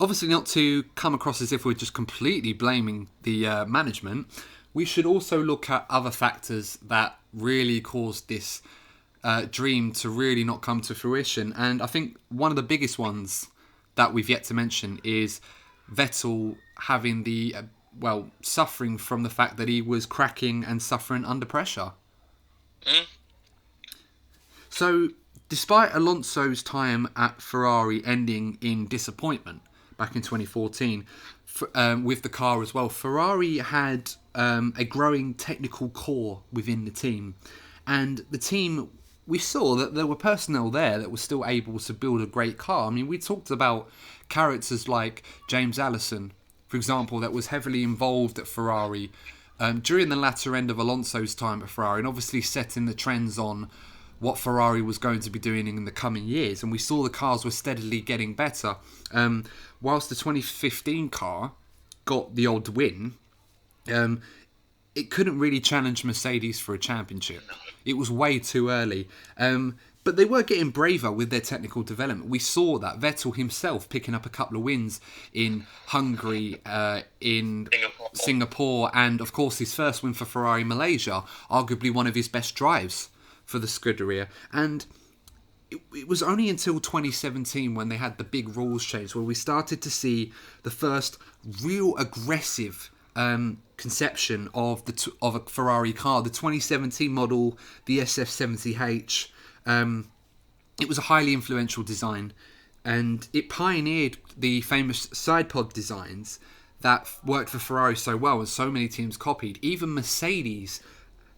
obviously not to come across as if we're just completely blaming the management, we should also look at other factors that really caused this dream to really not come to fruition. And I think one of the biggest ones that we've yet to mention is Vettel having suffering from the fact that he was cracking and suffering under pressure. So, despite Alonso's time at Ferrari ending in disappointment back in 2014, with the car as well, Ferrari had a growing technical core within the team. And the team, we saw that there were personnel there that was still able to build a great car. I mean, we talked about characters like James Allison, for example, that was heavily involved at Ferrari during the latter end of Alonso's time at Ferrari, and obviously setting the trends on what Ferrari was going to be doing in the coming years. And we saw the cars were steadily getting better. Whilst the 2015 car got the odd win, it couldn't really challenge Mercedes for a championship. It was way too early. But they were getting braver with their technical development. We saw that Vettel himself picking up a couple of wins in Hungary, in Singapore, and of course his first win for Ferrari Malaysia, arguably one of his best drives for the Scuderia. And it was only until 2017 when they had the big rules change where we started to see the first real aggressive conception of a Ferrari car. The 2017 model, the SF70H, it was a highly influential design, and it pioneered the famous side pod designs that worked for Ferrari so well and so many teams copied. Even Mercedes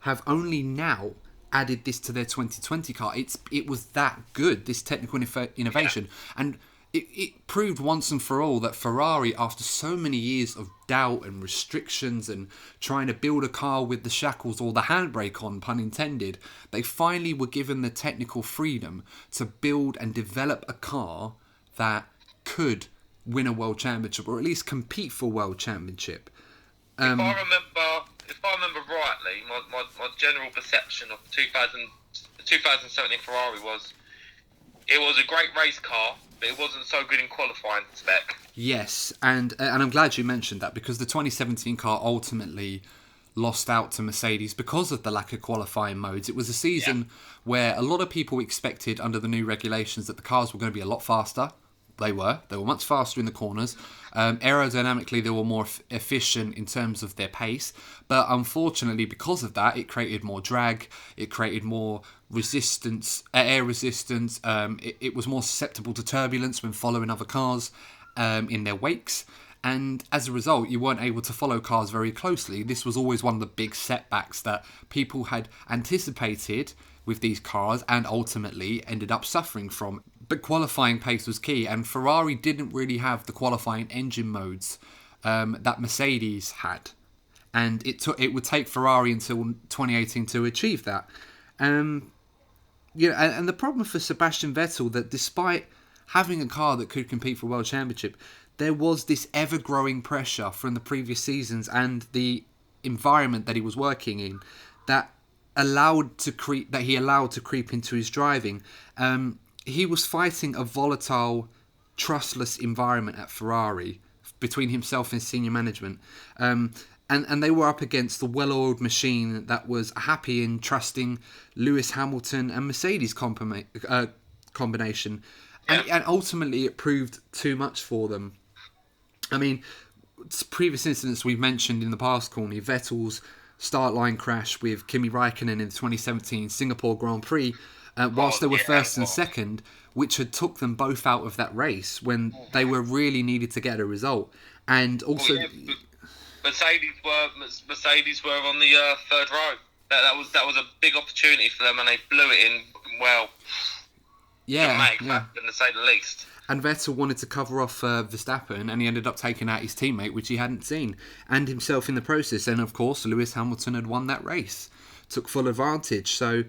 have only now added this to their 2020 car. It was that good, this technical innovation. And it proved once and for all that Ferrari, after so many years of doubt and restrictions and trying to build a car with the shackles or the handbrake on, pun intended, they finally were given the technical freedom to build and develop a car that could win a world championship, or at least compete for a world championship. If I remember rightly, my general perception of 2017 Ferrari was it was a great race car, but it wasn't so good in qualifying spec. Yes, and I'm glad you mentioned that, because the 2017 car ultimately lost out to Mercedes because of the lack of qualifying modes. It was a season where a lot of people expected, under the new regulations, that the cars were going to be a lot faster. They were much faster in the corners. Aerodynamically, they were more efficient in terms of their pace. But unfortunately, because of that, it created more drag. It created more resistance, air resistance. It was more susceptible to turbulence when following other cars in their wakes. And as a result, you weren't able to follow cars very closely. This was always one of the big setbacks that people had anticipated with these cars and ultimately ended up suffering from. But qualifying pace was key, and Ferrari didn't really have the qualifying engine modes that Mercedes had. And it would take Ferrari until 2018 to achieve that. And the problem for Sebastian Vettel, that despite having a car that could compete for a world championship, there was this ever-growing pressure from the previous seasons and the environment that he was working in that he allowed to creep into his driving. He was fighting a volatile, trustless environment at Ferrari between himself and senior management. And they were up against the well-oiled machine that was happy in trusting Lewis Hamilton and Mercedes combination. And ultimately it proved too much for them. I mean, previous incidents we've mentioned in the past, Courtney, Vettel's start line crash with Kimi Raikkonen in the 2017 Singapore Grand Prix, whilst they were first and second, which had took them both out of that race when they were really needed to get a result. And also, Mercedes were on the third row. That was a big opportunity for them, and they blew it in well. To say the least. And Vettel wanted to cover off Verstappen, and he ended up taking out his teammate, which he hadn't seen, and himself in the process. And of course, Lewis Hamilton had won that race, took full advantage. So,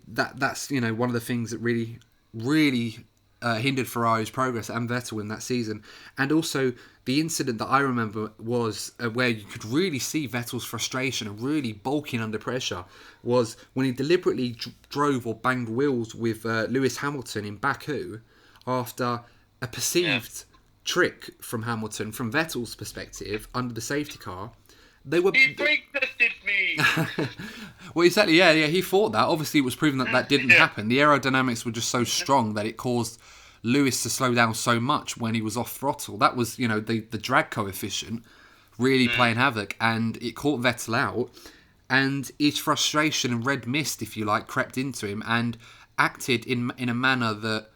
that's one of the things that really, really hindered Ferrari's progress and Vettel in that season. And also, the incident that I remember was where you could really see Vettel's frustration and really bulking under pressure was when he deliberately drove or banged wheels with Lewis Hamilton in Baku after a perceived trick from Hamilton, from Vettel's perspective, under the safety car. He brake tested me! Well, exactly, yeah, he thought that. Obviously, it was proven that didn't happen. The aerodynamics were just so strong that it caused Lewis to slow down so much when he was off throttle. That was, the drag coefficient really playing havoc, and it caught Vettel out, and his frustration and red mist, if you like, crept into him and acted in a manner that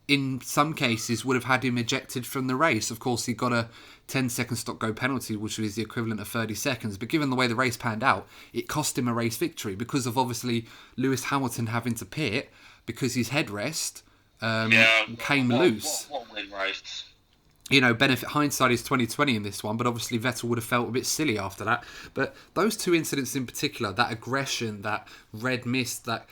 in some cases would have had him ejected from the race. Of course, he got a 10-second stop-go penalty, which was the equivalent of 30 seconds. But given the way the race panned out, it cost him a race victory because of, obviously, Lewis Hamilton having to pit because his headrest came loose. What win race? Benefit hindsight is 2020 in this one, but obviously Vettel would have felt a bit silly after that. But those two incidents in particular, that aggression, that red mist, that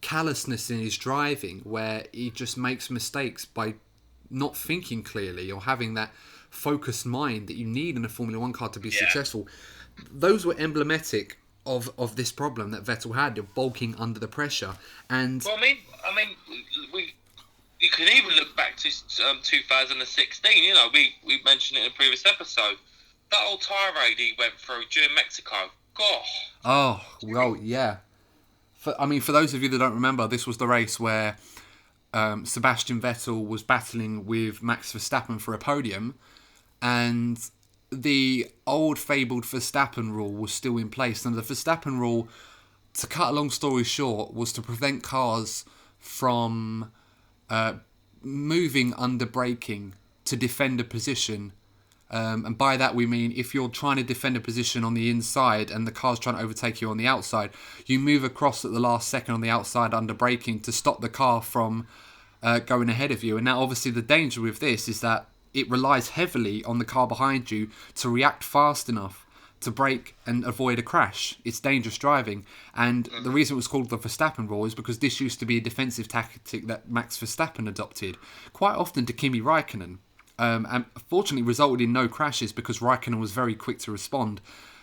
callousness in his driving, where he just makes mistakes by not thinking clearly or having that focused mind that you need in a Formula 1 car to be successful. Those were emblematic of this problem that Vettel had, of bulking under the pressure. And well, I mean, you can even look back to 2016. We mentioned it in a previous episode. That old tirade he went through during Mexico. Gosh. Oh, well, yeah. For those of you that don't remember, this was the race where Sebastian Vettel was battling with Max Verstappen for a podium, and the old fabled Verstappen rule was still in place. And the Verstappen rule, to cut a long story short, was to prevent cars from moving under braking to defend a position. And by that we mean if you're trying to defend a position on the inside and the car's trying to overtake you on the outside, you move across at the last second on the outside under braking to stop the car from going ahead of you. And now, obviously, the danger with this is that it relies heavily on the car behind you to react fast enough to brake and avoid a crash. It's dangerous driving. And the reason it was called the Verstappen rule is because this used to be a defensive tactic that Max Verstappen adopted quite often to Kimi Raikkonen. And fortunately resulted in no crashes because Raikkonen was very quick to respond.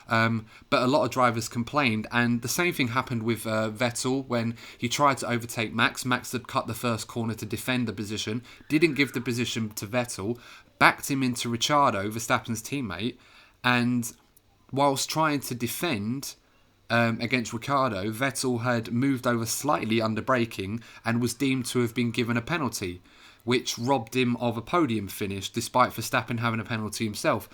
But a lot of drivers complained, and the same thing happened with Vettel when he tried to overtake Max. Max had cut the first corner to defend the position, didn't give the position to Vettel, backed him into Ricciardo, Verstappen's teammate, and whilst trying to defend against Ricciardo, Vettel had moved over slightly under braking and was deemed to have been given a penalty, which robbed him of a podium finish despite Verstappen having a penalty himself.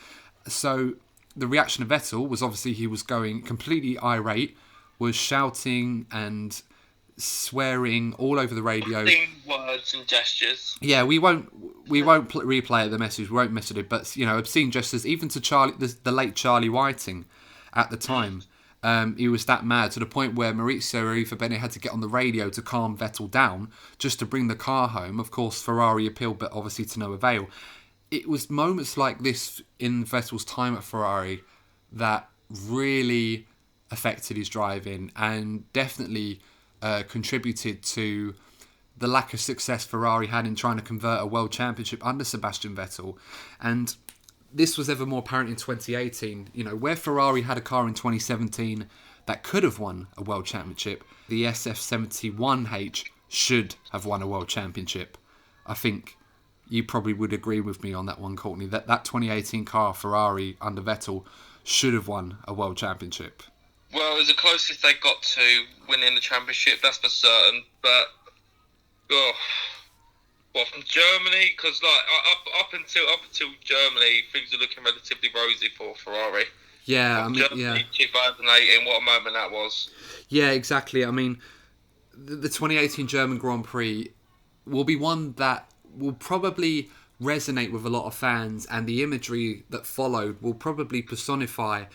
So the reaction of Vettel was obviously he was going completely irate, was shouting and swearing all over the radio. Words and gestures. Yeah, we won't replay the message. We won't mess with it. But obscene gestures, even to the late Charlie Whiting, at the time. He was that mad to the point where Maurizio Arriva-Bene had to get on the radio to calm Vettel down just to bring the car home. Of course, Ferrari appealed, but obviously to no avail. It was moments like this in Vettel's time at Ferrari that really affected his driving and definitely contributed to the lack of success Ferrari had in trying to convert a world championship under Sebastian Vettel. And this was ever more apparent in 2018. Where Ferrari had a car in 2017 that could have won a world championship, the SF71H should have won a world championship. I think you probably would agree with me on that one, Courtney, that 2018 car, Ferrari, under Vettel, should have won a world championship. Well, it was the closest they got to winning the championship, that's for certain. But, from Germany? Because up until Germany, things are looking relatively rosy for Ferrari. Yeah, Germany, 2018, what a moment that was. Yeah, exactly. I mean, the 2018 German Grand Prix will be one that will probably resonate with a lot of fans, and the imagery that followed will probably personify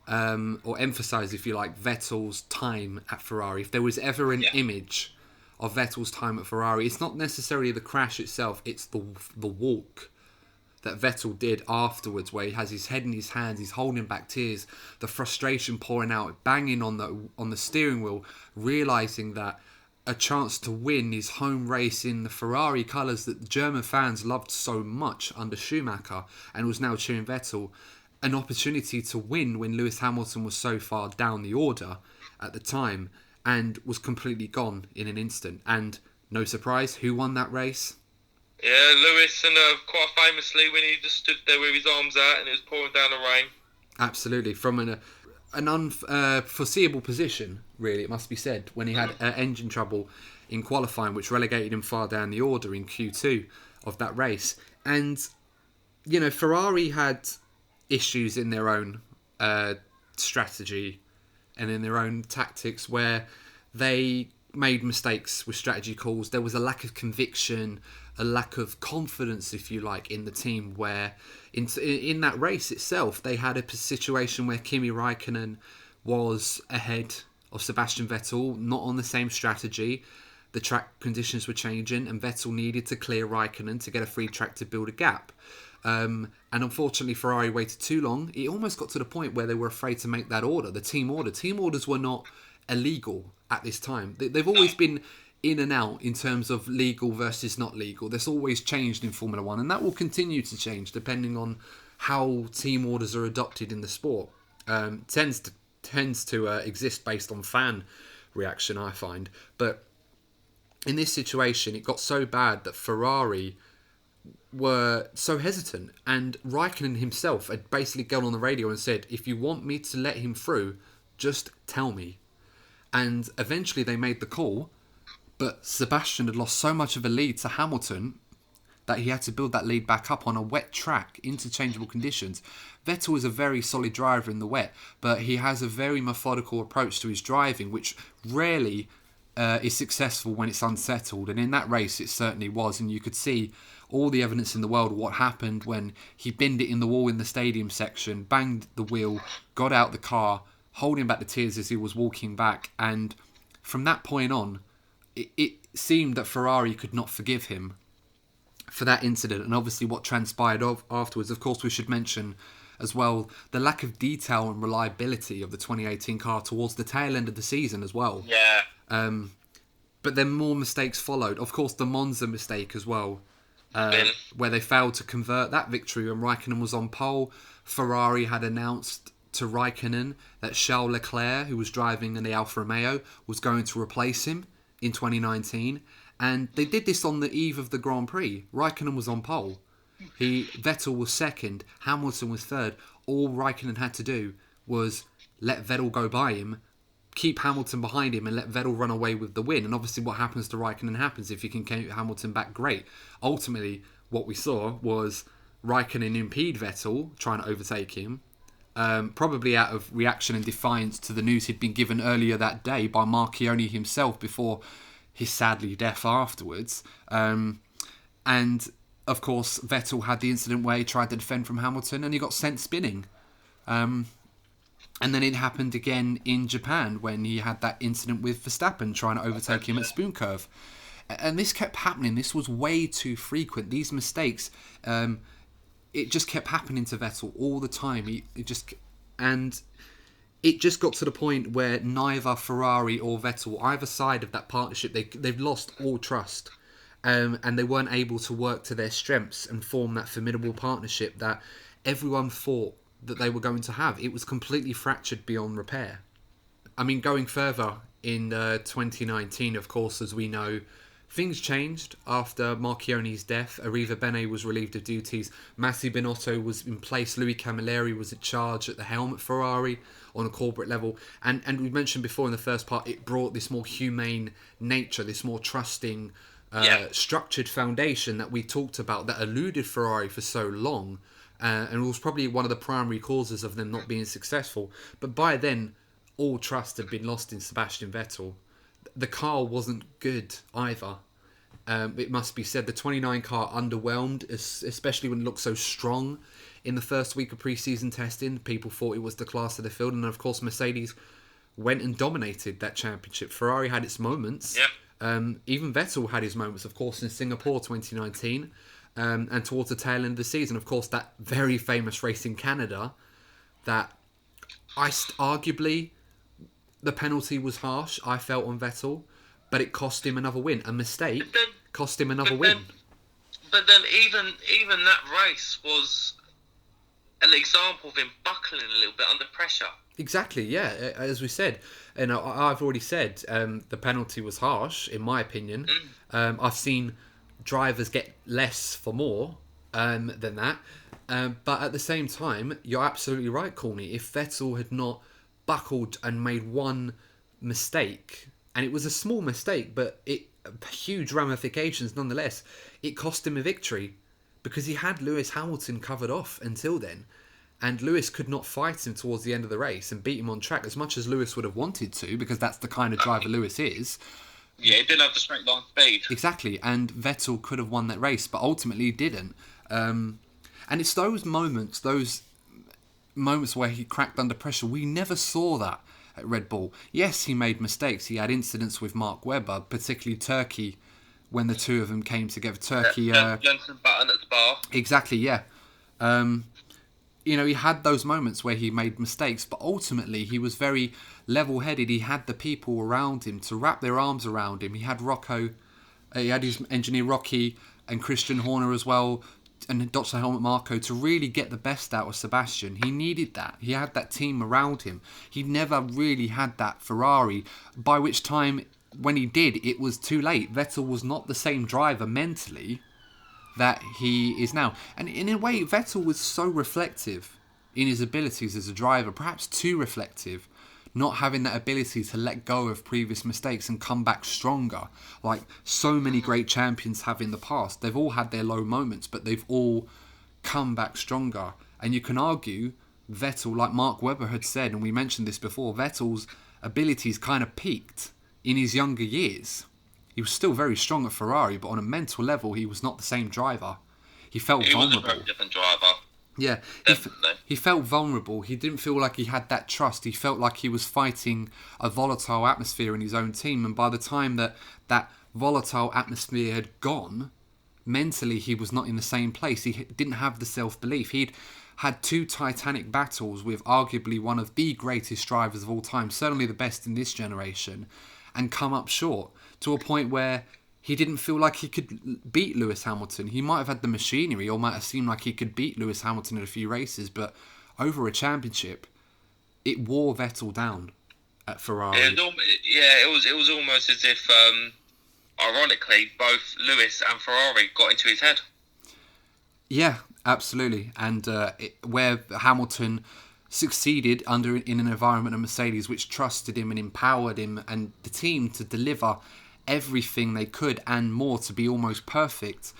or emphasise, if you like, Vettel's time at Ferrari. If there was ever an image of Vettel's time at Ferrari, it's not necessarily the crash itself, it's the walk that Vettel did afterwards, where he has his head in his hands, he's holding back tears, the frustration pouring out, banging on the steering wheel, realising that a chance to win his home race in the Ferrari colours that the German fans loved so much under Schumacher and was now cheering Vettel, an opportunity to win when Lewis Hamilton was so far down the order at the time and was completely gone in an instant. And no surprise, who won that race? Yeah, Lewis, and quite famously when he just stood there with his arms out and it was pouring down the rain. Absolutely, from an unforeseeable position, really, it must be said, when he had engine trouble in qualifying, which relegated him far down the order in Q2 of that race. And, Ferrari had issues in their own strategy and in their own tactics where they made mistakes with strategy calls. There was a lack of conviction, a lack of confidence, if you like, in the team, where in that race itself, they had a situation where Kimi Raikkonen was ahead of Sebastian Vettel, not on the same strategy. The track conditions were changing and Vettel needed to clear Raikkonen to get a free track to build a gap. And unfortunately, Ferrari waited too long. It almost got to the point where they were afraid to make that order, the team order. Team orders were not illegal at this time. They've always been in and out in terms of legal versus not legal. That's always changed in Formula One, and that will continue to change depending on how team orders are adopted in the sport. Tends to exist based on fan reaction, I find. But in this situation, it got so bad that Ferrari were so hesitant, and Raikkonen himself had basically gone on the radio and said, if you want me to let him through, just tell me. And eventually they made the call, but Sebastian had lost so much of a lead to Hamilton that he had to build that lead back up on a wet track, interchangeable conditions. Vettel is a very solid driver in the wet, but he has a very methodical approach to his driving, which rarely is successful when it's unsettled. And in that race, it certainly was. And you could see all the evidence in the world of what happened when he binned it in the wall in the stadium section, banged the wheel, got out the car, holding back the tears as he was walking back. And from that point on, it seemed that Ferrari could not forgive him for that incident, and obviously what transpired afterwards. Of course, we should mention as well the lack of detail and reliability of the 2018 car towards the tail end of the season as well. Yeah. But then more mistakes followed. Of course, the Monza mistake as well, where they failed to convert that victory when Raikkonen was on pole. Ferrari had announced to Raikkonen that Charles Leclerc, who was driving in the Alfa Romeo, was going to replace him in 2019. And they did this on the eve of the Grand Prix. Raikkonen was on pole. Vettel was second. Hamilton was third. All Raikkonen had to do was let Vettel go by him, keep Hamilton behind him, and let Vettel run away with the win. And obviously what happens to Raikkonen happens. If you can get Hamilton back, great. Ultimately, what we saw was Raikkonen impede Vettel, trying to overtake him, probably out of reaction and defiance to the news he'd been given earlier that day by Marchione himself before his sadly death afterwards. And of course, Vettel had the incident where he tried to defend from Hamilton and he got sent spinning. And then it happened again in Japan when he had that incident with Verstappen trying to overtake him at Spoon Curve. And this kept happening. This was way too frequent. These mistakes, it just kept happening to Vettel all the time. It just got to the point where neither Ferrari or Vettel, either side of that partnership, they've lost all trust. And they weren't able to work to their strengths and form that formidable partnership that everyone thought that they were going to have. It was completely fractured beyond repair. I mean, going further in 2019, of course, as we know, things changed after Marchione's death. Arriva Bene was relieved of duties. Massi Binotto was in place. Louis Camilleri was in charge at the helm at Ferrari on a corporate level. And we mentioned before in the first part, it brought this more humane nature, this more trusting, structured foundation that we talked about that eluded Ferrari for so long. And was probably one of the primary causes of them not being successful. But by then, all trust had been lost in Sebastian Vettel. The car wasn't good either. It must be said, the 29 car underwhelmed, especially when it looked so strong in the first week of pre-season testing. People thought it was the class of the field, and of course Mercedes went and dominated that championship. Ferrari had its moments. Even Vettel had his moments, of course, in Singapore 2019. And towards the tail end of the season, of course, that very famous race in Canada, that arguably the penalty was harsh, I felt, on Vettel, but it cost him another win. A mistake cost him another win. But then even that race was an example of him buckling a little bit under pressure. Exactly, yeah. As we said, and I've already said, the penalty was harsh, in my opinion. I've seen drivers get less for more than that. But at the same time, you're absolutely right, Courtney. If Vettel had not buckled and made one mistake, and it was a small mistake, but huge ramifications nonetheless, it cost him a victory because he had Lewis Hamilton covered off until then. And Lewis could not fight him towards the end of the race and beat him on track as much as Lewis would have wanted to, because that's the kind of driver Lewis is. Yeah, he didn't have the straight line speed. Exactly, and Vettel could have won that race, but ultimately he didn't. And it's those moments where he cracked under pressure. We never saw that at Red Bull. Yes, he made mistakes. He had incidents with Mark Webber, particularly Turkey, when the two of them came together. Turkey... Jensen Button at the bar. Exactly, yeah. He had those moments where he made mistakes, but ultimately he was very level-headed. He had the people around him to wrap their arms around him. He had Rocco, he had his engineer Rocky and Christian Horner as well, and Dr. Helmut Marko to really get the best out of Sebastian. He needed that. He had that team around him. He never really had that Ferrari, by which time, when he did, it was too late. Vettel was not the same driver mentally that he is now. And in a way, Vettel was so reflective in his abilities as a driver, perhaps too reflective, not having that ability to let go of previous mistakes and come back stronger, like so many great champions have in the past. They've all had their low moments, but they've all come back stronger. And you can argue Vettel, like Mark Webber had said, and we mentioned this before, Vettel's abilities kind of peaked in his younger years. He was still very strong at Ferrari, but on a mental level, he was not the same driver. He felt vulnerable. He was a very different driver. Yeah, Definitely. he felt vulnerable. He didn't feel like he had that trust. He felt like he was fighting a volatile atmosphere in his own team. And by the time that volatile atmosphere had gone, mentally he was not in the same place. He didn't have the self-belief. He'd had two titanic battles with arguably one of the greatest drivers of all time, certainly the best in this generation, and come up short to a point where he didn't feel like he could beat Lewis Hamilton. He might have had the machinery, or might have seemed like he could beat Lewis Hamilton in a few races, but over a championship, it wore Vettel down at Ferrari. It was almost as if, ironically, both Lewis and Ferrari got into his head. Yeah, absolutely. And where Hamilton succeeded in an environment of Mercedes which trusted him and empowered him and the team to deliver everything they could and more, to be almost perfect,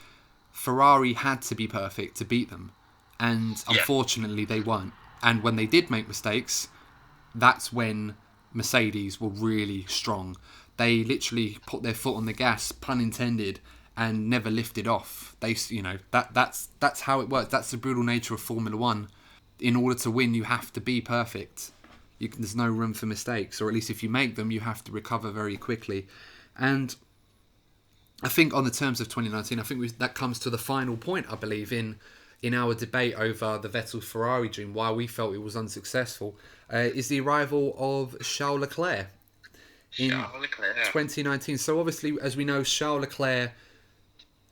Ferrari had to be perfect to beat them. And unfortunately they weren't. And when they did make mistakes, that's when Mercedes were really strong. They literally put their foot on the gas, pun intended, and never lifted off. That's how it works. That's the brutal nature of Formula One. In order to win, you have to be perfect. There's no room for mistakes, or at least if you make them, you have to recover very quickly. And I think on the terms of 2019, I think that comes to the final point, I believe, in our debate over the Vettel-Ferrari dream, why we felt it was unsuccessful, is the arrival of Charles Leclerc in 2019. So obviously, as we know, Charles Leclerc,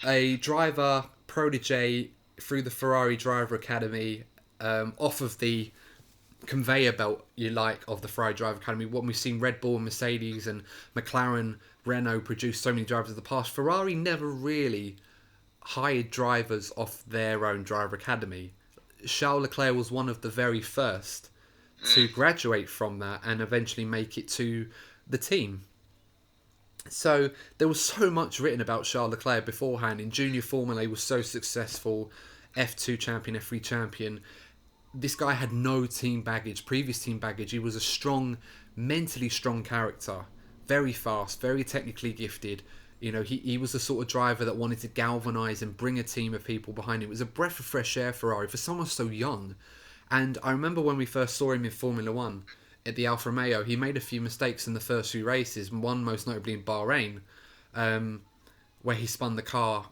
a driver protege through the Ferrari Driver Academy, off of the conveyor belt, of the Ferrari Driver Academy. When we've seen Red Bull and Mercedes and McLaren, Renault produce so many drivers of the past, Ferrari never really hired drivers off their own driver academy. Charles Leclerc was one of the very first to graduate from that and eventually make it to the team. So there was so much written about Charles Leclerc beforehand. In junior Formula, he was so successful, F2 champion, F3 champion. This guy had no team baggage, previous team baggage. He was a strong, mentally strong character, very fast, very technically gifted. He was the sort of driver that wanted to galvanise and bring a team of people behind him. It was a breath of fresh air, Ferrari, for someone so young. And I remember when we first saw him in Formula One at the Alfa Romeo, he made a few mistakes in the first few races, one most notably in Bahrain, where he spun the car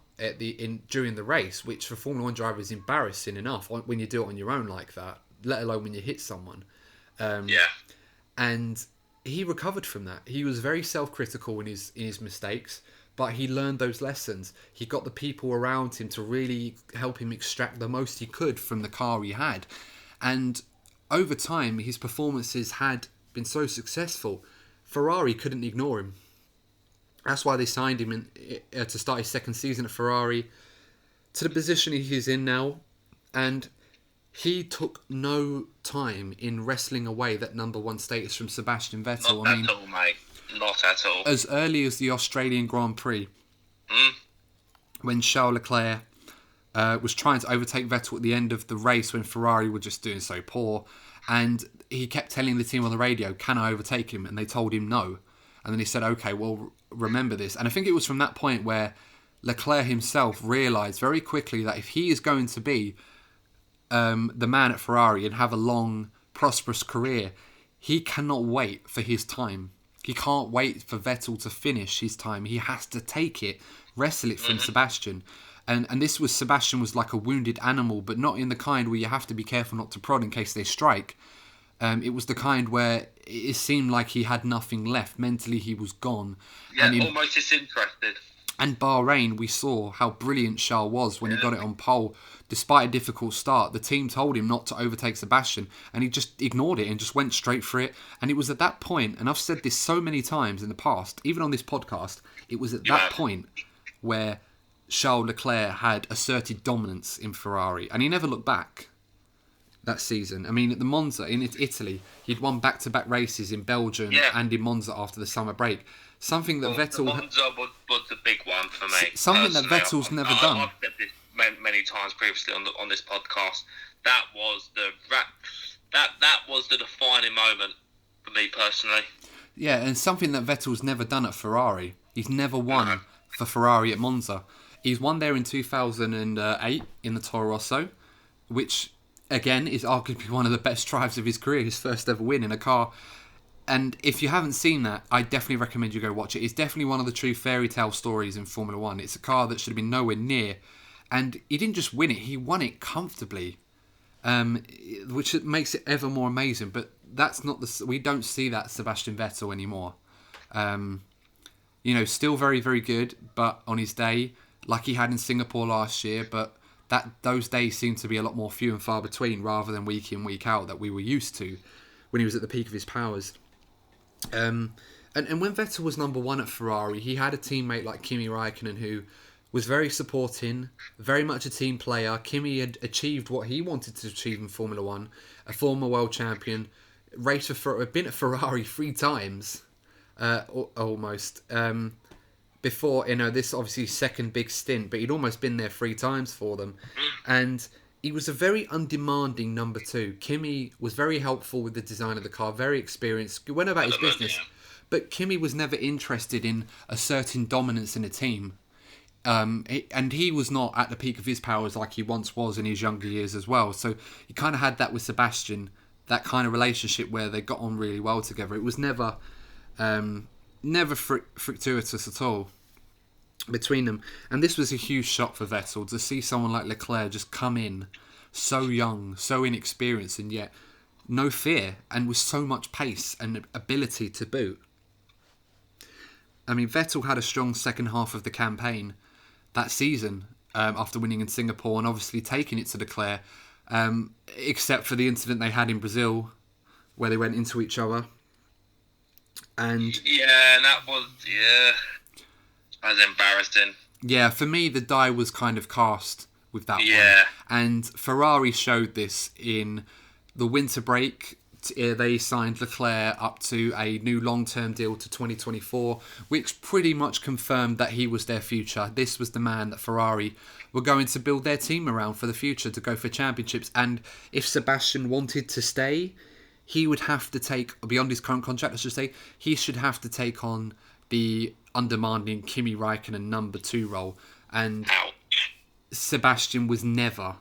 during the race, which for Formula One drivers is embarrassing enough when you do it on your own like that, let alone when you hit someone. And he recovered from that. He was very self-critical in his mistakes, but he learned those lessons. He got the people around him to really help him extract the most he could from the car he had. And over time, his performances had been so successful, Ferrari couldn't ignore him. That's why they signed him to start his second season at Ferrari, to the position he's in now. And he took no time in wrestling away that number one status from Sebastian Vettel. Not at all, mate. Not at all. As early as the Australian Grand Prix, when Charles Leclerc was trying to overtake Vettel at the end of the race when Ferrari were just doing so poor, and he kept telling the team on the radio, "Can I overtake him?" And they told him no. And then he said, "Okay, well, remember this." And I think it was from that point where Leclerc himself realised very quickly that if he is going to be the man at Ferrari and have a long, prosperous career, he cannot wait for his time. He can't wait for Vettel to finish his time. He has to take it, wrestle it from Sebastian. And Sebastian was like a wounded animal, but not in the kind where you have to be careful not to prod in case they strike. It was the kind where it seemed like he had nothing left. Mentally, he was gone. Yeah, and almost disinterested. And Bahrain, we saw how brilliant Charles was when he got it on pole. Despite a difficult start, the team told him not to overtake Sebastian, and he just ignored it and just went straight for it. And it was at that point, and I've said this so many times in the past, even on this podcast, it was at that point where Charles Leclerc had asserted dominance in Ferrari, and he never looked back that season. I mean, at the Monza in Italy, he'd won back-to-back races in Belgium and in Monza after the summer break. Something that Vettel... Monza was the big one for me. Something that Vettel's never done. I've said this many times previously on this podcast. That was the defining moment for me personally. Yeah, and something that Vettel's never done at Ferrari. He's never won for Ferrari at Monza. He's won there in 2008 in the Toro Rosso, which again, is arguably one of the best drives of his career, his first ever win in a car. And if you haven't seen that, I definitely recommend you go watch it. It's definitely one of the true fairy tale stories in Formula One. It's a car that should have been nowhere near. And he didn't just win it, he won it comfortably. Which makes it ever more amazing. But that's not we don't see that Sebastian Vettel anymore. Still very, very good, but on his day, like he had in Singapore last year, but those days seem to be a lot more few and far between rather than week in, week out that we were used to when he was at the peak of his powers. And when Vettel was number one at Ferrari, he had a teammate like Kimi Räikkönen who was very supporting, very much a team player. Kimi had achieved what he wanted to achieve in Formula One, a former world champion, been at Ferrari 3 times, almost. Before, this obviously second big stint, but he'd almost been there 3 times for them. And he was a very undemanding number 2. Kimi was very helpful with the design of the car, very experienced, went about his business. But Kimi was never interested in asserting dominance in a team. And he was not at the peak of his powers like he once was in his younger years as well. So he kind of had that with Sebastian, that kind of relationship where they got on really well together. It was never fortuitous at all between them. And this was a huge shock for Vettel to see someone like Leclerc just come in so young, so inexperienced, and yet no fear, and with so much pace and ability to boot. I mean, Vettel had a strong second half of the campaign that season after winning in Singapore and obviously taking it to Leclerc, except for the incident they had in Brazil where they went into each other. And that was embarrassing. Yeah, for me, the die was kind of cast with that one. And Ferrari showed this in the winter break. They signed Leclerc up to a new long-term deal to 2024, which pretty much confirmed that he was their future. This was the man that Ferrari were going to build their team around for the future to go for championships. And if Sebastian wanted to stay, he would have to take, beyond his current contract, let's just say, he should have to take on the undemanding Kimi Räikkönen number 2 role. And Sebastian was never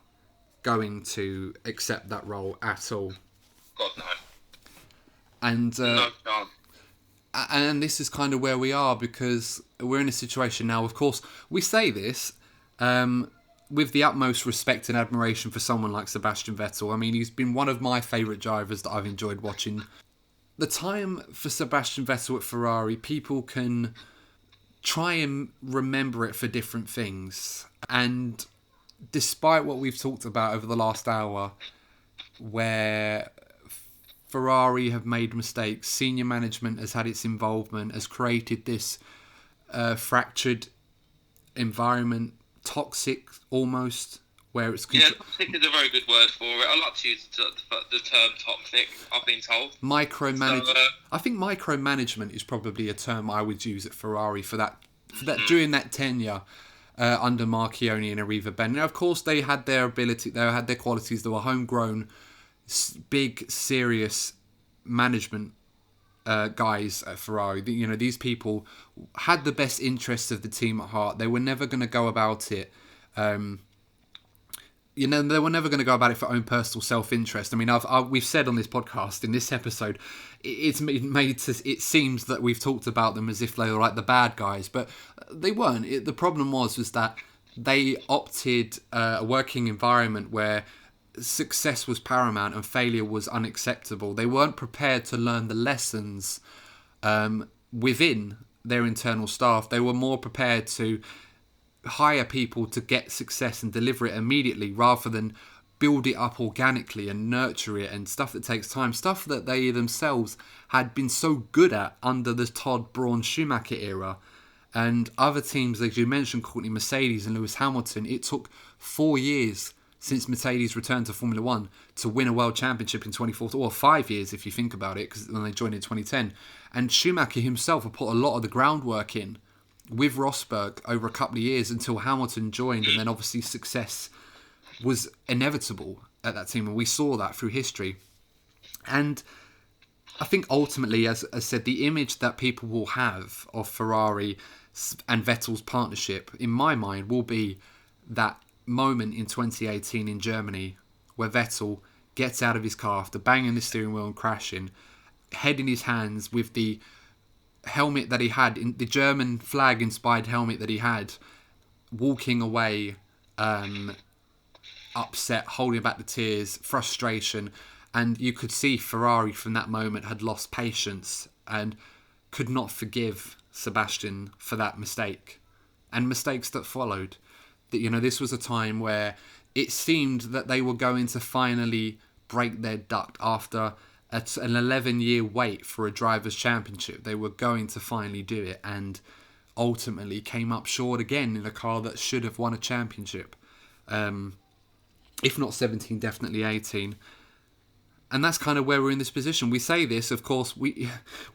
going to accept that role at all. God, no. And no. And this is kind of where we are, because we're in a situation now, of course, we say this with the utmost respect and admiration for someone like Sebastian Vettel. I mean, he's been one of my favourite drivers that I've enjoyed watching. The time for Sebastian Vettel at Ferrari, people can try and remember it for different things. And despite what we've talked about over the last hour, where Ferrari have made mistakes, senior management has had its involvement, has created this fractured environment, toxic almost, where it's... toxic is a very good word for it. I like to use the term toxic, I've been told. I think micromanagement is probably a term I would use at Ferrari for that during that tenure under Marchioni and Arriva Ben. Now, of course, they had their ability, they had their qualities, they were homegrown, big, serious management guys at Ferrari. These people had the best interests of the team at heart. They were never going to go about it. They were never going to go about it for own personal self-interest. I mean, we've said on this podcast, in this episode, it seems that we've talked about them as if they were like the bad guys, but they weren't. The problem was that they opted a working environment where success was paramount and failure was unacceptable. They weren't prepared to learn the lessons within their internal staff. They were more prepared to hire people to get success and deliver it immediately rather than build it up organically and nurture it, and stuff that takes time, stuff that they themselves had been so good at under the Todd Braun Schumacher era. And other teams, as you mentioned, Courtney, Mercedes and Lewis Hamilton, it took 4 years since Mercedes returned to Formula One to win a world championship in 2014, or 5 years if you think about it, because when they joined in 2010. And Schumacher himself had put a lot of the groundwork in with Rosberg over a couple of years until Hamilton joined, and then obviously success was inevitable at that team, and we saw that through history. And I think ultimately, as I said, the image that people will have of Ferrari and Vettel's partnership, in my mind, will be that moment in 2018 in Germany where Vettel gets out of his car after banging the steering wheel and crashing, head in his hands with the helmet that he had, in the German flag inspired helmet that he had, walking away, upset, holding back the tears, frustration. And you could see Ferrari from that moment had lost patience and could not forgive Sebastian for that mistake and mistakes that followed. That, this was a time where it seemed that they were going to finally break their duck after an 11-year wait for a drivers' championship. They were going to finally do it, and ultimately came up short again in a car that should have won a championship. If not 17, definitely 18. And that's kind of where we're in this position. We say this, of course, we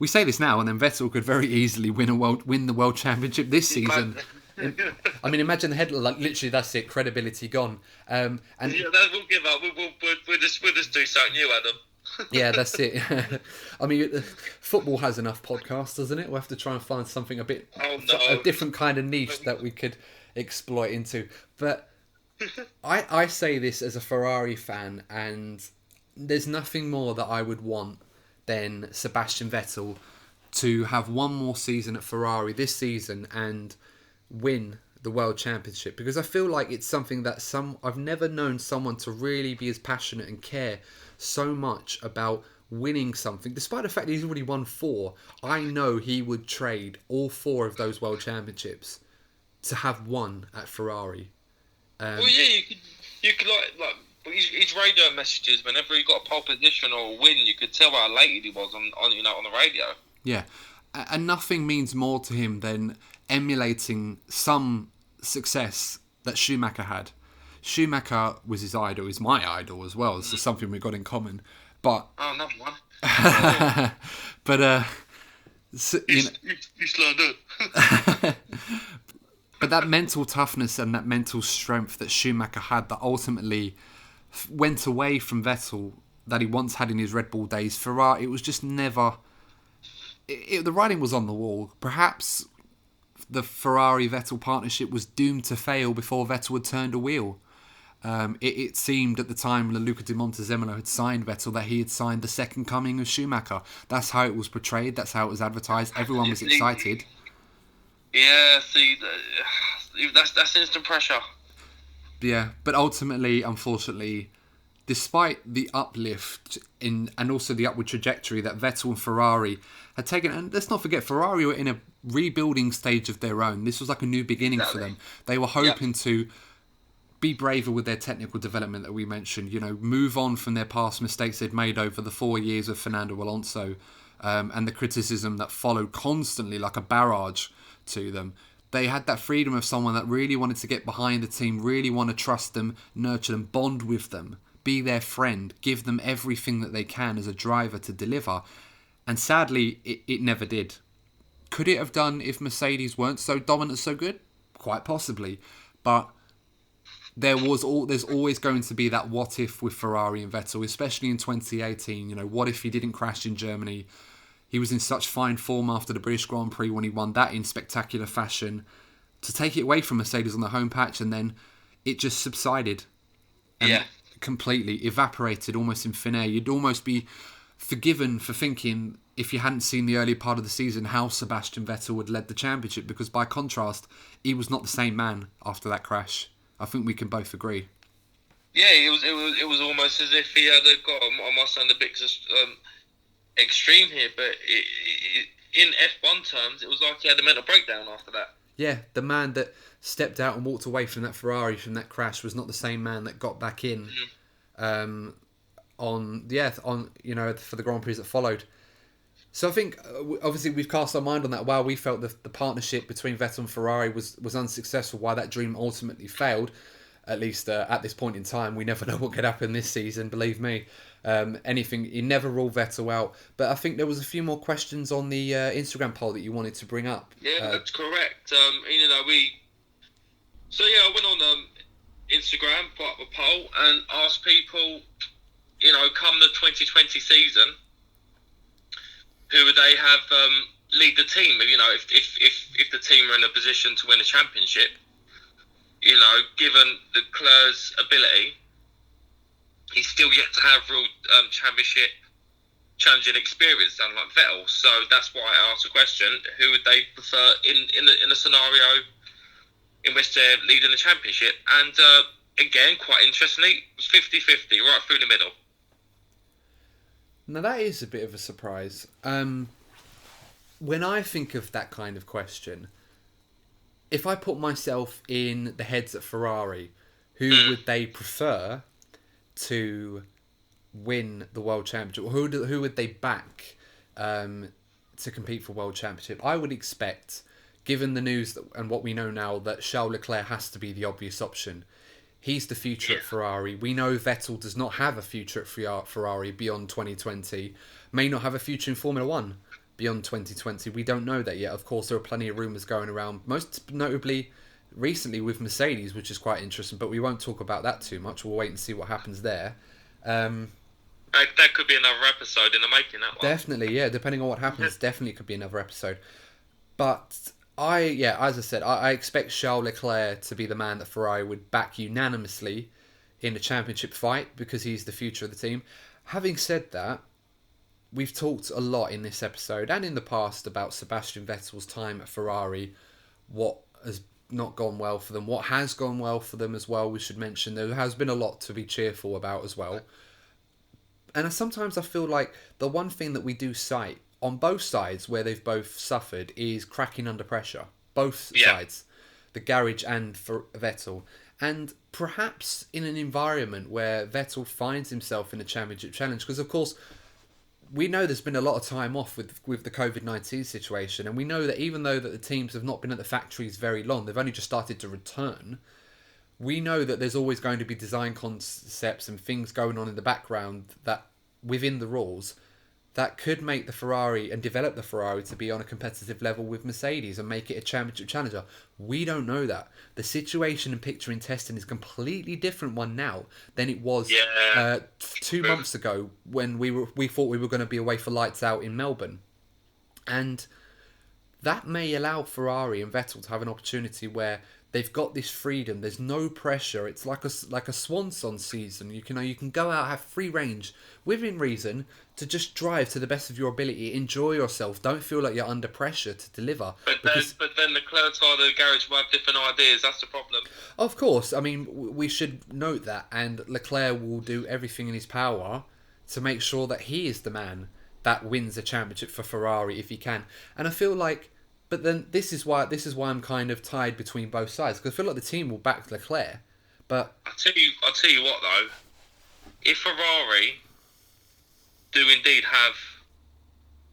say this now, and then Vettel could very easily win the world championship this season. I mean, imagine the headline, like, literally, that's it, credibility gone. And we'll give up. We'll just do something new, Adam. Yeah, that's it. I mean, football has enough podcasts, doesn't it? We'll have to try and find something a different kind of niche that we could exploit into. But I say this as a Ferrari fan, and there's nothing more that I would want than Sebastian Vettel to have one more season at Ferrari this season and win the World Championship, because I feel like it's something that I've never known someone to really be as passionate and care so much about winning something. Despite the fact that he's already won 4, I know he would trade all 4 of those World Championships to have one at Ferrari. Well, yeah, you could like his radio messages whenever he got a pole position or a win, you could tell how elated he was on the radio. Yeah, and nothing means more to him than emulating some success that Schumacher had. Schumacher was his idol, is my idol as well. It's something we got in common. But another one. But he's slowed up. But that mental toughness and that mental strength that Schumacher had, that ultimately went away from Vettel, that he once had in his Red Bull days, Ferrari, it was just never. The writing was on the wall. Perhaps the Ferrari-Vettel partnership was doomed to fail before Vettel had turned a wheel. It seemed at the time that Luca Di Montezemolo had signed Vettel that he had signed the second coming of Schumacher. That's how it was portrayed. That's how it was advertised. Everyone was excited. Yeah, see, that's instant pressure. Yeah, but ultimately, unfortunately, despite the uplift and also the upward trajectory that Vettel and Ferrari had taken, and let's not forget, Ferrari were in a rebuilding stage of their own. This was like a new beginning for them. They were hoping to be braver with their technical development that we mentioned, move on from their past mistakes they'd made over the 4 years of Fernando Alonso, and the criticism that followed constantly like a barrage to them. They had that freedom of someone that really wanted to get behind the team, really want to trust them, nurture them, bond with them, be their friend, give them everything that they can as a driver to deliver. And sadly, it never did. Could it have done if Mercedes weren't so dominant, so good? Quite possibly. But there's always going to be that what if with Ferrari and Vettel, especially in 2018. What if he didn't crash in Germany? He was in such fine form after the British Grand Prix when he won that in spectacular fashion. To take it away from Mercedes on the home patch, and then it just subsided. And completely evaporated, almost in thin air. You'd almost be forgiven for thinking, if you hadn't seen the early part of the season, how Sebastian Vettel had led the championship, because by contrast, he was not the same man after that crash. I think we can both agree. Yeah, it was almost as if he had got, I must sound a bit extreme here, but in F1 terms, it was like he had a mental breakdown after that. Yeah, the man that stepped out and walked away from that Ferrari, from that crash, was not the same man that got back in for the Grand Prix that followed. So I think, obviously, we've cast our mind on that. While we felt the partnership between Vettel and Ferrari was unsuccessful, why that dream ultimately failed, at least at this point in time. We never know what could happen this season, believe me. You never rule Vettel out. But I think there was a few more questions on the Instagram poll that you wanted to bring up. Yeah, that's correct. I went on Instagram, put up a poll, and asked people, come the 2020 season, who would they have lead the team? If the team are in a position to win a championship, given Leclerc's ability, he's still yet to have real championship challenging experience, unlike Vettel. So that's why I asked the question: who would they prefer in a scenario in which they're leading the championship? And again, quite interestingly, 50-50, right through the middle. Now that is a bit of a surprise. When I think of that kind of question, if I put myself in the heads at Ferrari, who would they prefer to win the world championship? Who would they back to compete for world championship? I would expect, given the news and what we know now, that Charles Leclerc has to be the obvious option. He's the future at Ferrari. We know Vettel does not have a future at Ferrari beyond 2020. May not have a future in Formula One beyond 2020. We don't know that yet. Of course, there are plenty of rumours going around, most notably recently with Mercedes, which is quite interesting, but we won't talk about that too much. We'll wait and see what happens there. That could be another episode in the making, that one. Definitely, yeah. Depending on what happens, definitely could be another episode. But as I said, I expect Charles Leclerc to be the man that Ferrari would back unanimously in the championship fight because he's the future of the team. Having said that, we've talked a lot in this episode and in the past about Sebastian Vettel's time at Ferrari, what has not gone well for them, what has gone well for them as well. We should mention there has been a lot to be cheerful about as well. And sometimes I feel like the one thing that we do cite on both sides where they've both suffered is cracking under pressure. Both sides, the garage and for Vettel. And perhaps in an environment where Vettel finds himself in a championship challenge, because of course we know there's been a lot of time off with the COVID-19 situation, and we know that even though that the teams have not been at the factories very long, they've only just started to return. We know that there's always going to be design concepts and things going on in the background that within the rules that could make the Ferrari and develop the Ferrari to be on a competitive level with Mercedes and make it a championship challenger. We don't know that. The situation and picture in testing is a completely different one now than it was 2 months ago when we thought we were going to be away for lights out in Melbourne. And that may allow Ferrari and Vettel to have an opportunity where they've got this freedom. There's no pressure. It's like a swan song season. You can go out, have free range within reason to just drive to the best of your ability, enjoy yourself. Don't feel like you're under pressure to deliver. But then Leclerc side of the garage will have different ideas. That's the problem. Of course, I mean we should note that, and Leclerc will do everything in his power to make sure that he is the man that wins a championship for Ferrari if he can. And I feel like. But then this is why I'm kind of tied between both sides, because I feel like the team will back Leclerc. But I'll tell you what though, if Ferrari do indeed have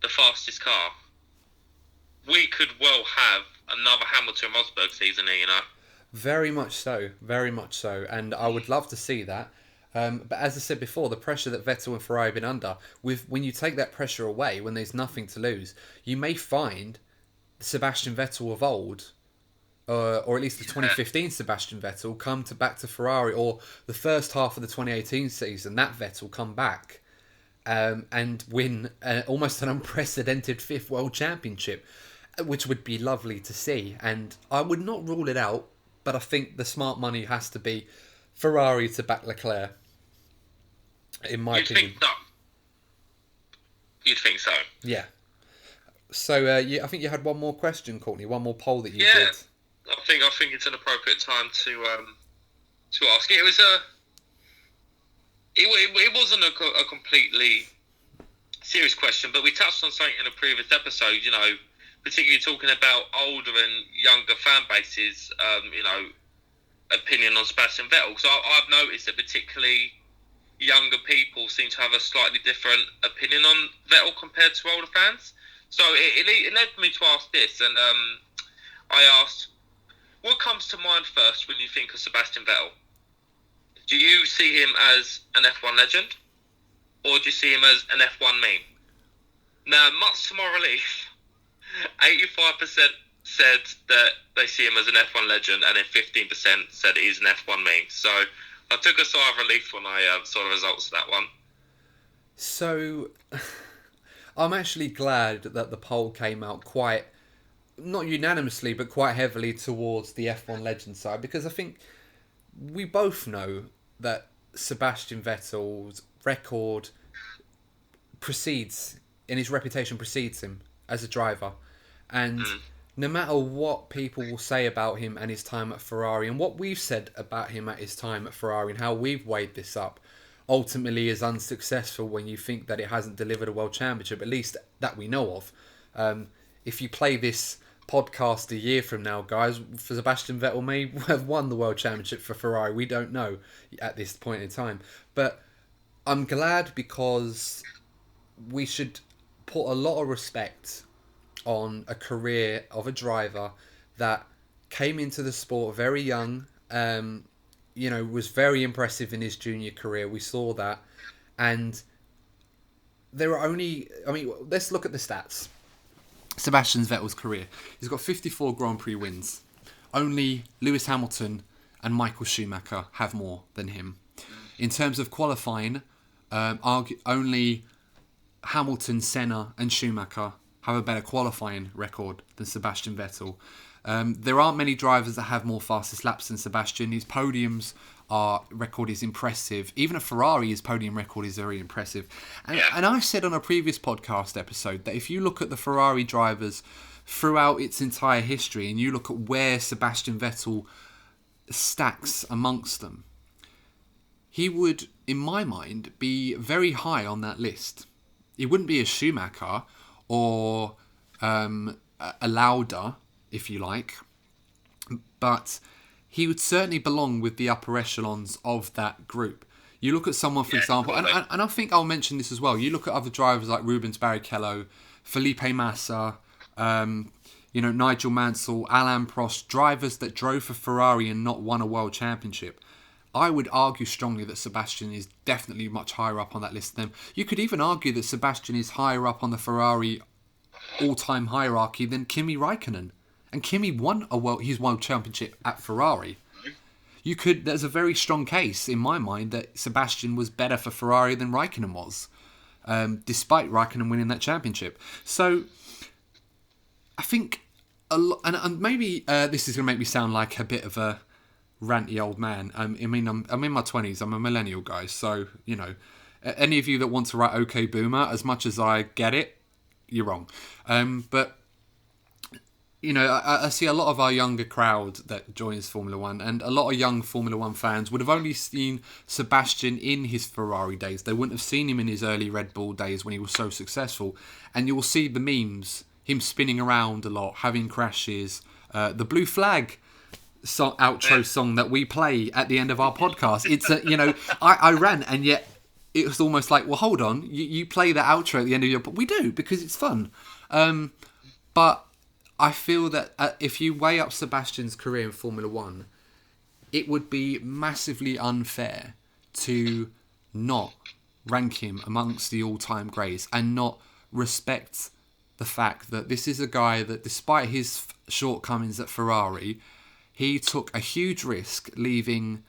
the fastest car, we could well have another Hamilton-Rosberg season here, you know. Very much so, and I would love to see that. But as I said before, the pressure that Vettel and Ferrari have been under, when you take that pressure away, when there's nothing to lose, you may find Sebastian Vettel of old, or at least the 2015 Sebastian Vettel, come back to Ferrari, or the first half of the 2018 season, that Vettel come back and win almost an unprecedented 5th World Championship, which would be lovely to see. And I would not rule it out, but I think the smart money has to be Ferrari to back Leclerc, in my opinion. You'd think so? Yeah. So I think you had one more question, Courtney. One more poll that you did. I think it's an appropriate time to ask it. It wasn't a completely serious question, but we touched on something in a previous episode. You know, particularly talking about older and younger fan bases. Opinion on Sebastian Vettel. So I've noticed that particularly younger people seem to have a slightly different opinion on Vettel compared to older fans. So it led me to ask this, and I asked, what comes to mind first when you think of Sebastian Vettel? Do you see him as an F1 legend, or do you see him as an F1 meme? Now, much to my relief, 85% said that they see him as an F1 legend, and then 15% said he's an F1 meme. So I took a sigh of relief when I saw the results of that one. So I'm actually glad that the poll came out quite, not unanimously, but quite heavily towards the F1 legend side, because I think we both know that Sebastian Vettel's record precedes, and his reputation precedes him as a driver. And no matter what people will say about him and his time at Ferrari, and what we've said about him at his time at Ferrari and how we've weighed this up, ultimately is unsuccessful when you think that it hasn't delivered a world championship, at least that we know of. If you play this podcast a year from now, guys, for Sebastian Vettel may have won the world championship for Ferrari. We don't know at this point in time. But I'm glad, because we should put a lot of respect on a career of a driver that came into the sport very young, was very impressive in his junior career. We saw that. And there are only... let's look at the stats. Sebastian Vettel's career. He's got 54 Grand Prix wins. Only Lewis Hamilton and Michael Schumacher have more than him. In terms of qualifying, only Hamilton, Senna and Schumacher have a better qualifying record than Sebastian Vettel. There aren't many drivers that have more fastest laps than Sebastian. His podiums record is impressive. Even at Ferrari, his podium record is very impressive. And I said on a previous podcast episode that if you look at the Ferrari drivers throughout its entire history and you look at where Sebastian Vettel stacks amongst them, he would, in my mind, be very high on that list. He wouldn't be a Schumacher or a Lauda, if you like, but he would certainly belong with the upper echelons of that group. You look at someone, for example, and I think I'll mention this as well. You look at other drivers like Rubens Barrichello, Felipe Massa, Nigel Mansell, Alain Prost, drivers that drove for Ferrari and not won a world championship. I would argue strongly that Sebastian is definitely much higher up on that list than them. You could even argue that Sebastian is higher up on the Ferrari all-time hierarchy than Kimi Räikkönen. And Kimi won his world championship at Ferrari. There's a very strong case in my mind that Sebastian was better for Ferrari than Räikkönen was, despite Räikkönen winning that championship. So I think and maybe this is going to make me sound like a bit of a ranty old man. I'm in my 20s. I'm a millennial, guys. So any of you that want to write "Okay, Boomer," as much as I get it, you're wrong. But I see a lot of our younger crowd that joins Formula One, and a lot of young Formula One fans would have only seen Sebastian in his Ferrari days. They wouldn't have seen him in his early Red Bull days when he was so successful. And you'll see the memes, him spinning around a lot, having crashes, the blue flag outro song that we play at the end of our podcast. It's I ran, and yet it was almost like, well, hold on, you play the outro at the end of your... But we do, because it's fun. But I feel that if you weigh up Sebastian's career in Formula One, it would be massively unfair to not rank him amongst the all-time greats and not respect the fact that this is a guy that, despite his shortcomings at Ferrari, he took a huge risk leaving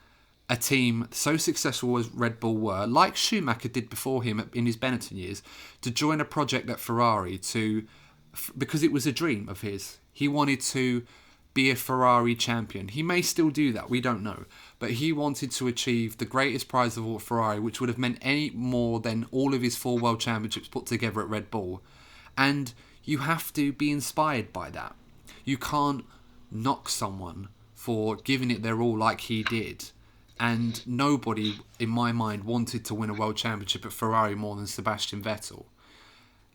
a team so successful as Red Bull were, like Schumacher did before him in his Benetton years, to join a project at Ferrari because it was a dream of his. He wanted to be a Ferrari champion. He may still do that, we don't know. But he wanted to achieve the greatest prize of all at Ferrari, which would have meant any more than all of his 4 world championships put together at Red Bull. And you have to be inspired by that. You can't knock someone for giving it their all like he did. And nobody, in my mind, wanted to win a world championship at Ferrari more than Sebastian Vettel.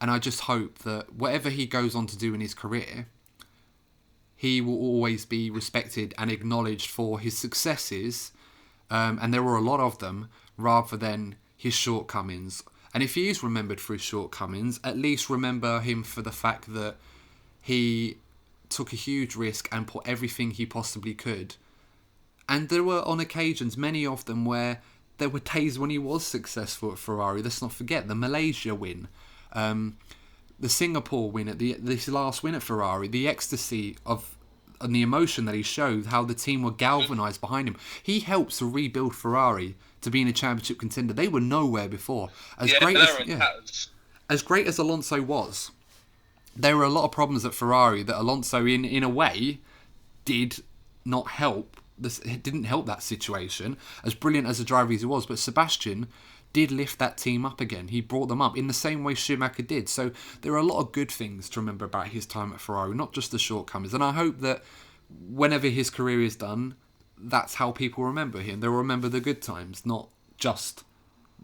And I just hope that whatever he goes on to do in his career, he will always be respected and acknowledged for his successes, and there were a lot of them, rather than his shortcomings. And if he is remembered for his shortcomings, at least remember him for the fact that he took a huge risk and put everything he possibly could. And there were, on occasions, many of them where there were days when he was successful at Ferrari. Let's not forget the Malaysia win. The Singapore win, this last win at Ferrari, the ecstasy and the emotion that he showed, how the team were galvanised behind him. He helped to rebuild Ferrari to being a championship contender. They were nowhere before. As great as Alonso was, there were a lot of problems at Ferrari that Alonso, in a way, did not help it didn't help that situation, as brilliant as a driver as he was. But Sebastian did lift that team up again. He brought them up in the same way Schumacher did. So there are a lot of good things to remember about his time at Ferrari, not just the shortcomings. And I hope that whenever his career is done, that's how people remember him. They'll remember the good times, not just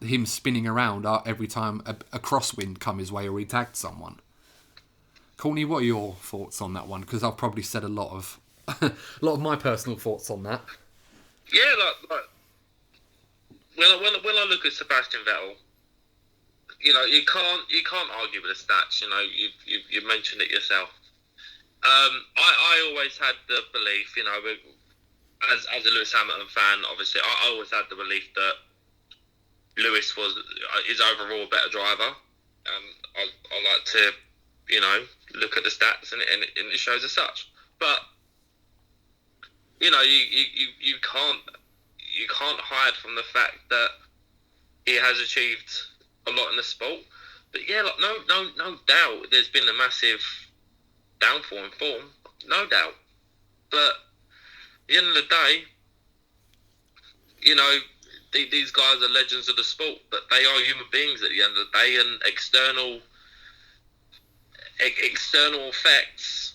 him spinning around every time a crosswind come his way or he tagged someone. Courtney, what are your thoughts on that one? Because I've probably said a lot of my personal thoughts on that. Yeah, like when I look at Sebastian Vettel, you can't argue with the stats. You mentioned it yourself. I always had the belief, as a Lewis Hamilton fan, obviously, I always had the belief that Lewis is overall a better driver. I like to, look at the stats and it shows as such. But you can't hide from the fact that he has achieved a lot in the sport. But yeah, no doubt, there's been a massive downfall in form, no doubt. But at the end of the day, these guys are legends of the sport, but they are human beings at the end of the day, and external effects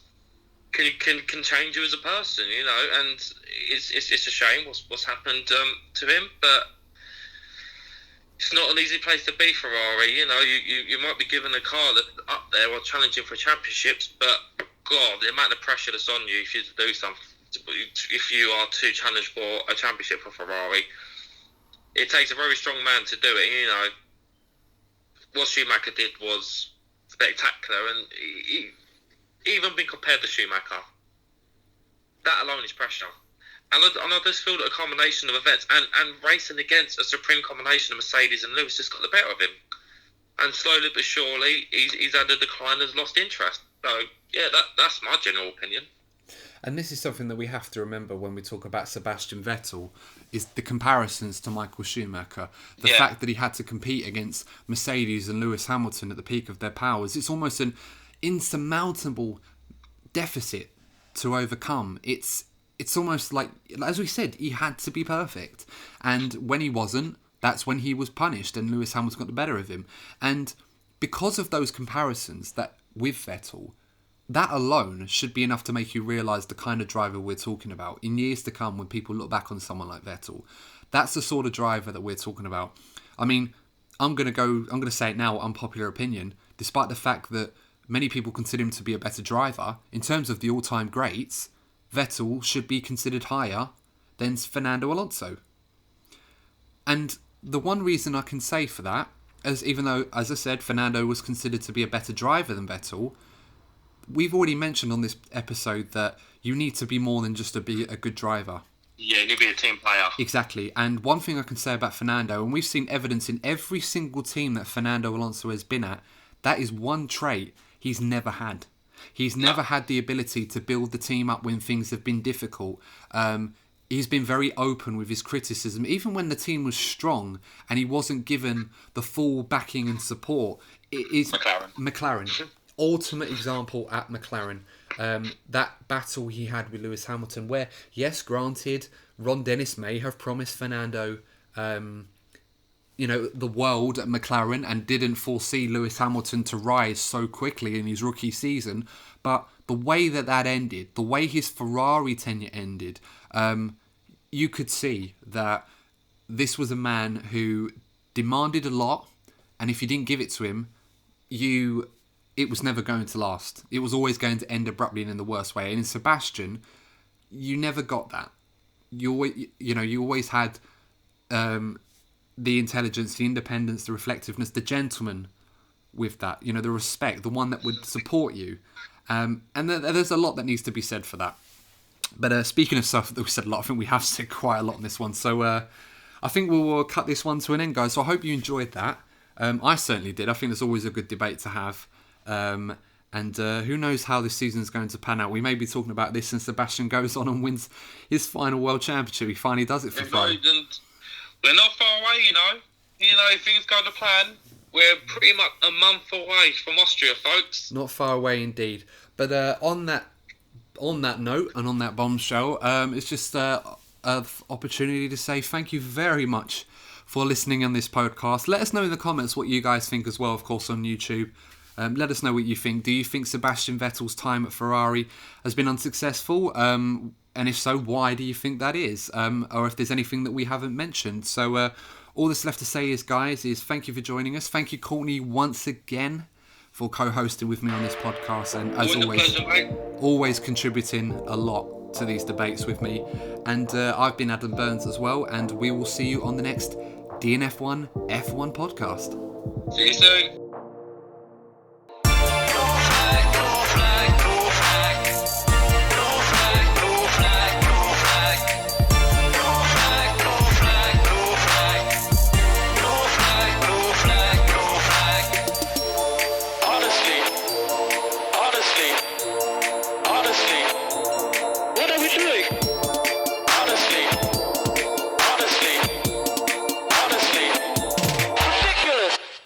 can change you as a person, and it's a shame what's happened to him, but it's not an easy place to be, Ferrari. You might be given a car that's up there or challenging for championships, but God, the amount of pressure that's on you if you do something, if you are to challenge for a championship for Ferrari, it takes a very strong man to do it. What Schumacher did was spectacular, and he even been compared to Schumacher, that alone is pressure. And I just feel that a combination of events and racing against a supreme combination of Mercedes and Lewis just got the better of him. And slowly but surely, he's had a decline, has lost interest. So, yeah, that's my general opinion. And this is something that we have to remember when we talk about Sebastian Vettel, is the comparisons to Michael Schumacher. The fact that he had to compete against Mercedes and Lewis Hamilton at the peak of their powers. It's almost an insurmountable deficit to overcome. It's almost like, as we said, he had to be perfect. And when he wasn't, that's when he was punished and Lewis Hamilton got the better of him. And because of those comparisons that with Vettel, that alone should be enough to make you realise the kind of driver we're talking about. In years to come, when people look back on someone like Vettel, that's the sort of driver that we're talking about. I mean, I'm going to say it now, unpopular opinion, despite the fact that many people consider him to be a better driver, in terms of the all-time greats, Vettel should be considered higher than Fernando Alonso. And the one reason I can say for that, even though, as I said, Fernando was considered to be a better driver than Vettel, we've already mentioned on this episode that you need to be more than just be a good driver. Yeah, you need to be a team player. Exactly. And one thing I can say about Fernando, and we've seen evidence in every single team that Fernando Alonso has been at, that is one trait he's never had. He's never had the ability to build the team up when things have been difficult. He's been very open with his criticism, even when the team was strong and he wasn't given the full backing and support. It is McLaren. Ultimate example at McLaren. That battle he had with Lewis Hamilton, where, yes, granted, Ron Dennis may have promised Fernando the world at McLaren and didn't foresee Lewis Hamilton to rise so quickly in his rookie season. But the way that ended, the way his Ferrari tenure ended, you could see that this was a man who demanded a lot, and if you didn't give it to him, it was never going to last. It was always going to end abruptly and in the worst way. And in Sebastian, you never got that. You always had the intelligence, the independence, the reflectiveness, the gentleman with that. The respect, the one that would support you. And there's a lot that needs to be said for that. But speaking of stuff that we said a lot, I think we have said quite a lot on this one. So I think we'll cut this one to an end, guys. So I hope you enjoyed that. I certainly did. I think there's always a good debate to have. And who knows how this season is going to pan out. We may be talking about this and Sebastian goes on and wins his final World Championship. He finally does it for Ferrari. We're not far away, if things go to plan, we're pretty much a month away from Austria, folks. Not far away indeed. But on that note and on that bombshell, it's just opportunity to say thank you very much for listening on this podcast. Let us know in the comments what you guys think as well, of course, on YouTube. Let us know what you think. Do you think Sebastian Vettel's time at Ferrari has been unsuccessful? And if so, why do you think that is? Or if there's anything that we haven't mentioned. So all that's left to say is, guys, is thank you for joining us. Thank you, Courtney, once again for co-hosting with me on this podcast. And as always, always contributing a lot to these debates with me. And I've been Adam Burns as well. And we will see you on the next DNF1 F1 podcast. See you soon.